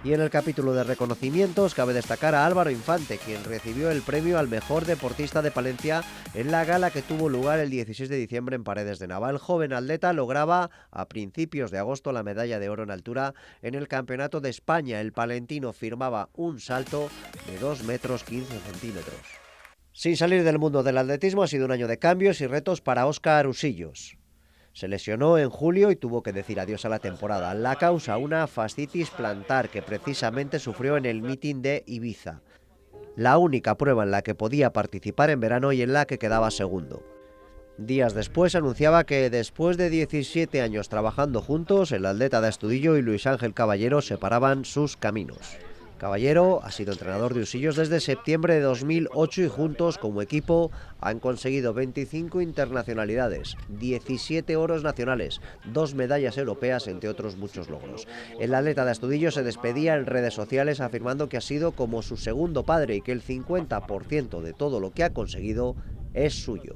Y en el capítulo de reconocimientos cabe destacar a Álvaro Infante, quien recibió el premio al mejor deportista de Palencia en la gala que tuvo lugar el 16 de diciembre en Paredes de Nava. El joven atleta lograba a principios de agosto la medalla de oro en altura en el Campeonato de España. El palentino firmaba un salto de 2 metros 15 centímetros. Sin salir del mundo del atletismo, ha sido un año de cambios y retos para Óscar Usillos. Se lesionó en julio y tuvo que decir adiós a la temporada. La causa, una fascitis plantar que precisamente sufrió en el meeting de Ibiza. La única prueba en la que podía participar en verano y en la que quedaba segundo. Días después anunciaba que después de 17 años trabajando juntos, el atleta de Astudillo y Luis Ángel Caballero separaban sus caminos. Caballero ha sido entrenador de Usillos desde septiembre de 2008 y juntos como equipo han conseguido 25 internacionalidades, 17 oros nacionales, 2 medallas europeas, entre otros muchos logros. El atleta de Astudillo se despedía en redes sociales afirmando que ha sido como su segundo padre y que el 50% de todo lo que ha conseguido es suyo.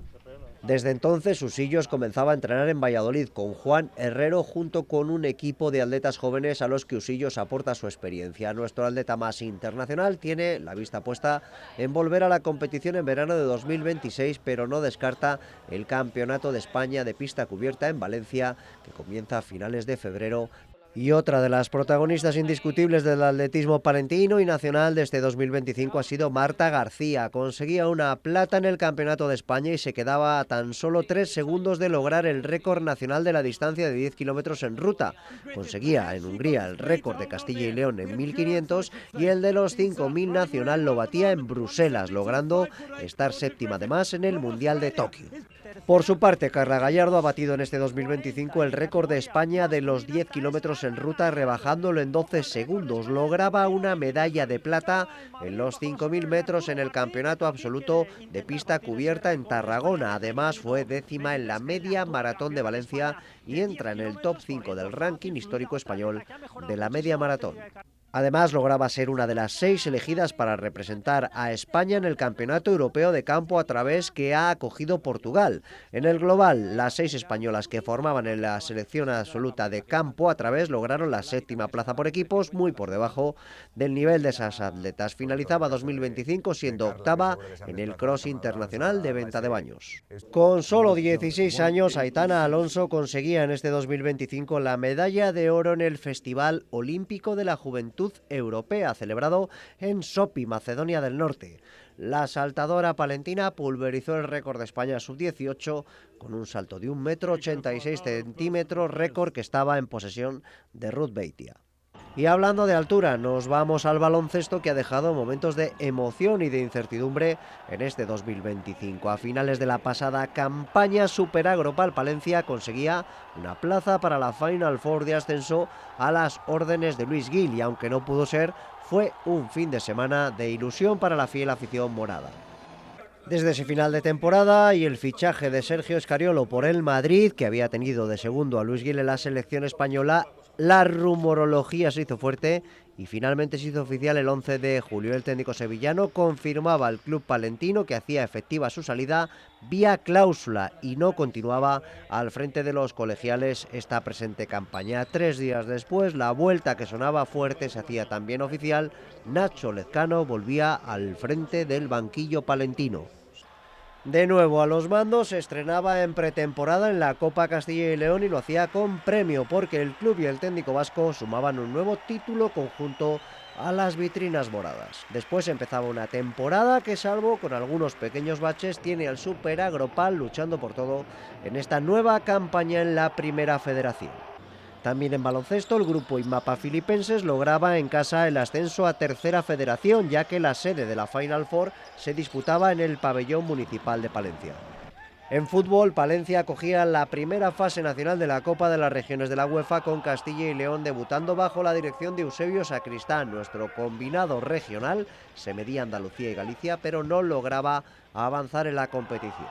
Desde entonces, Usillos comenzaba a entrenar en Valladolid con Juan Herrero junto con un equipo de atletas jóvenes a los que Usillos aporta su experiencia. Nuestro atleta más internacional tiene la vista puesta en volver a la competición en verano de 2026, pero no descarta el Campeonato de España de pista cubierta en Valencia, que comienza a finales de febrero. Y otra de las protagonistas indiscutibles del atletismo palentino y nacional de este 2025 ha sido Marta García. Conseguía una plata en el Campeonato de España y se quedaba a tan solo 3 segundos de lograr el récord nacional de la distancia de 10 kilómetros en ruta. Conseguía en Hungría el récord de Castilla y León en 1500 y el de los 5000 nacional lo batía en Bruselas, logrando estar séptima además en el Mundial de Tokio. Por su parte, Carla Gallardo ha batido en este 2025 el récord de España de los 10 kilómetros en ruta, rebajándolo en 12 segundos. Lograba una medalla de plata en los 5000 metros en el Campeonato Absoluto de Pista Cubierta en Tarragona. Además, fue décima en la media maratón de Valencia y entra en el top 5 del ranking histórico español de la media maratón. Además, lograba ser una de las 6 elegidas para representar a España en el Campeonato Europeo de Campo a través que ha acogido Portugal. En el global, las 6 españolas que formaban en la selección absoluta de campo a través lograron la 7ª plaza por equipos, muy por debajo del nivel de esas atletas. Finalizaba 2025 siendo 8ª en el Cross Internacional de Venta de Baños. Con solo 16 años, Aitana Alonso conseguía en este 2025 la medalla de oro en el Festival Olímpico de la Juventud Juventud Europea, celebrado en Sopi, Macedonia del Norte. La saltadora palentina pulverizó el récord de España sub-18 con un salto de 1,86 m, récord que estaba en posesión de Ruth Beitia. Y hablando de altura, nos vamos al baloncesto, que ha dejado momentos de emoción y de incertidumbre en este 2025. A finales de la pasada campaña, Superagropal Palencia conseguía una plaza para la Final Four de ascenso a las órdenes de Luis Gil, y aunque no pudo ser, fue un fin de semana de ilusión para la fiel afición morada. Desde ese final de temporada y el fichaje de Sergio Escariolo por el Madrid, que había tenido de segundo a Luis Gil en la selección española, la rumorología se hizo fuerte y finalmente se hizo oficial el 11 de julio. El técnico sevillano confirmaba al club palentino que hacía efectiva su salida vía cláusula y no continuaba al frente de los colegiales esta presente campaña. 3 días después, la vuelta que sonaba fuerte se hacía también oficial. Nacho Lezcano volvía al frente del banquillo palentino. De nuevo a los mandos, se estrenaba en pretemporada en la Copa Castilla y León y lo hacía con premio, porque el club y el técnico vasco sumaban un nuevo título conjunto a las vitrinas moradas. Después empezaba una temporada que, salvo con algunos pequeños baches, tiene al Superagropal luchando por todo en esta nueva campaña en la Primera Federación. También en baloncesto, el grupo Inmapa Filipenses lograba en casa el ascenso a Tercera Federación, ya que la sede de la Final Four se disputaba en el pabellón municipal de Palencia. En fútbol, Palencia acogía la primera fase nacional de la Copa de las Regiones de la UEFA, con Castilla y León debutando bajo la dirección de Eusebio Sacristán. Nuestro combinado regional se medía Andalucía y Galicia, pero no lograba avanzar en la competición.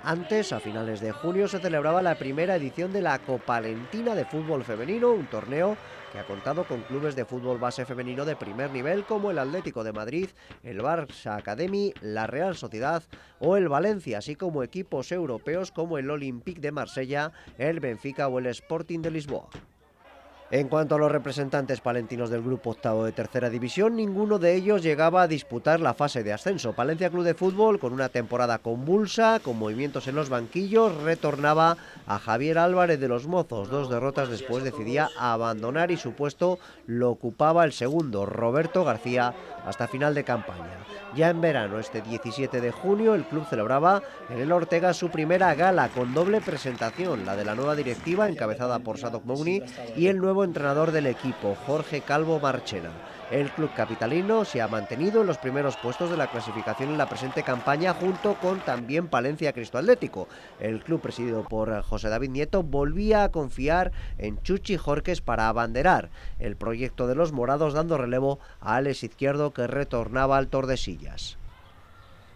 Antes, a finales de junio, se celebraba la primera edición de la Copalentina de fútbol femenino, un torneo que ha contado con clubes de fútbol base femenino de primer nivel como el Atlético de Madrid, el Barça Academy, la Real Sociedad o el Valencia, así como equipos europeos como el Olympique de Marsella, el Benfica o el Sporting de Lisboa. En cuanto a los representantes palentinos del grupo octavo de tercera división, ninguno de ellos llegaba a disputar la fase de ascenso. Palencia Club de Fútbol, con una temporada convulsa, con movimientos en los banquillos, retornaba a Javier Álvarez de los Mozos. 2 derrotas después decidía abandonar y su puesto lo ocupaba el segundo, Roberto García, hasta final de campaña. Ya en verano, este 17 de junio, el club celebraba en el Ortega su primera gala con doble presentación, la de la nueva directiva encabezada por Sadok Mouni y el nuevo entrenador del equipo, Jorge Calvo Marchena. El club capitalino se ha mantenido en los primeros puestos de la clasificación en la presente campaña, junto con también Palencia Cristo Atlético. El club, presidido por José David Nieto, volvía a confiar en Chuchi Jorques para abanderar el proyecto de los morados, dando relevo a Alex Izquierdo, que retornaba al Tordesillas.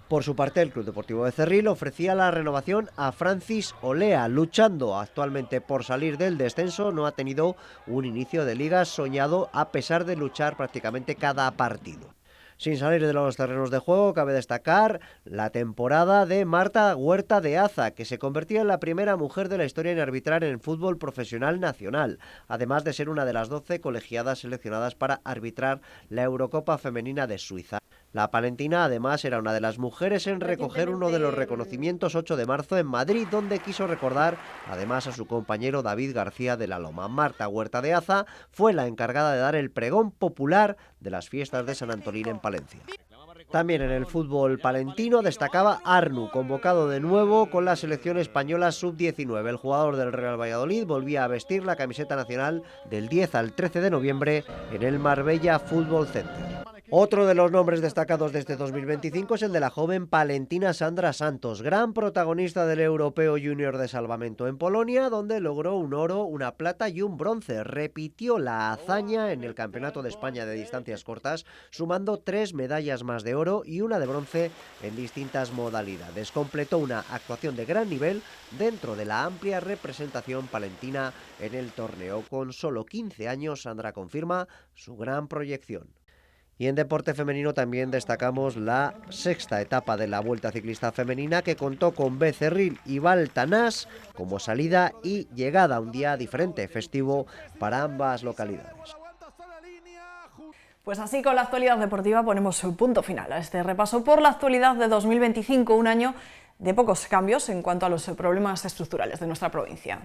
Por su parte, el Club Deportivo Becerril ofrecía la renovación a Francis Olea, luchando actualmente por salir del descenso. No ha tenido un inicio de liga soñado, a pesar de luchar prácticamente cada partido. Sin salir de los terrenos de juego, cabe destacar la temporada de Marta Huerta de Aza, que se convertía en la primera mujer de la historia en arbitrar en el fútbol profesional nacional, además de ser una de las 12 colegiadas seleccionadas para arbitrar la Eurocopa Femenina de Suiza. La palentina, además, era una de las mujeres en recoger uno de los reconocimientos 8 de marzo en Madrid, donde quiso recordar además a su compañero David García de la Loma. Marta Huerta de Aza fue la encargada de dar el pregón popular de las fiestas de San Antolín en Palencia. También en el fútbol palentino destacaba Arnu, convocado de nuevo con la selección española sub-19. El jugador del Real Valladolid volvía a vestir la camiseta nacional del 10 al 13 de noviembre en el Marbella Fútbol Center. Otro de los nombres destacados de este 2025 es el de la joven palentina Sandra Santos, gran protagonista del Europeo Junior de Salvamento en Polonia, donde logró un oro, una plata y un bronce. Repitió la hazaña en el Campeonato de España de distancias cortas, sumando 3 medallas más de oro y una de bronce en distintas modalidades. Completó una actuación de gran nivel dentro de la amplia representación palentina en el torneo. Con solo 15 años, Sandra confirma su gran proyección. Y en deporte femenino también destacamos la 6ª etapa de la Vuelta Ciclista Femenina, que contó con Becerril y Baltanás como salida y llegada, un día diferente, festivo para ambas localidades. Pues así, con la actualidad deportiva ponemos su punto final a este repaso por la actualidad de 2025, un año de pocos cambios en cuanto a los problemas estructurales de nuestra provincia.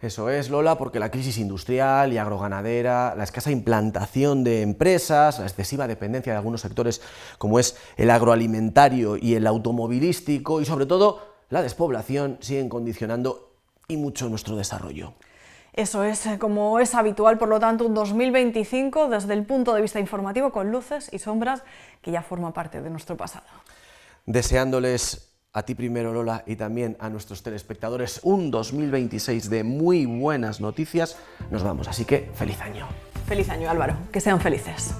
Eso es, Lola, porque la crisis industrial y agroganadera, la escasa implantación de empresas, la excesiva dependencia de algunos sectores como es el agroalimentario y el automovilístico y sobre todo la despoblación siguen condicionando y mucho nuestro desarrollo. Eso es, como es habitual, por lo tanto, un 2025 desde el punto de vista informativo con luces y sombras que ya forma parte de nuestro pasado. Deseándoles a ti primero, Lola, y también a nuestros telespectadores un 2026 de muy buenas noticias, nos vamos, así que feliz año. Feliz año, Álvaro, que sean felices.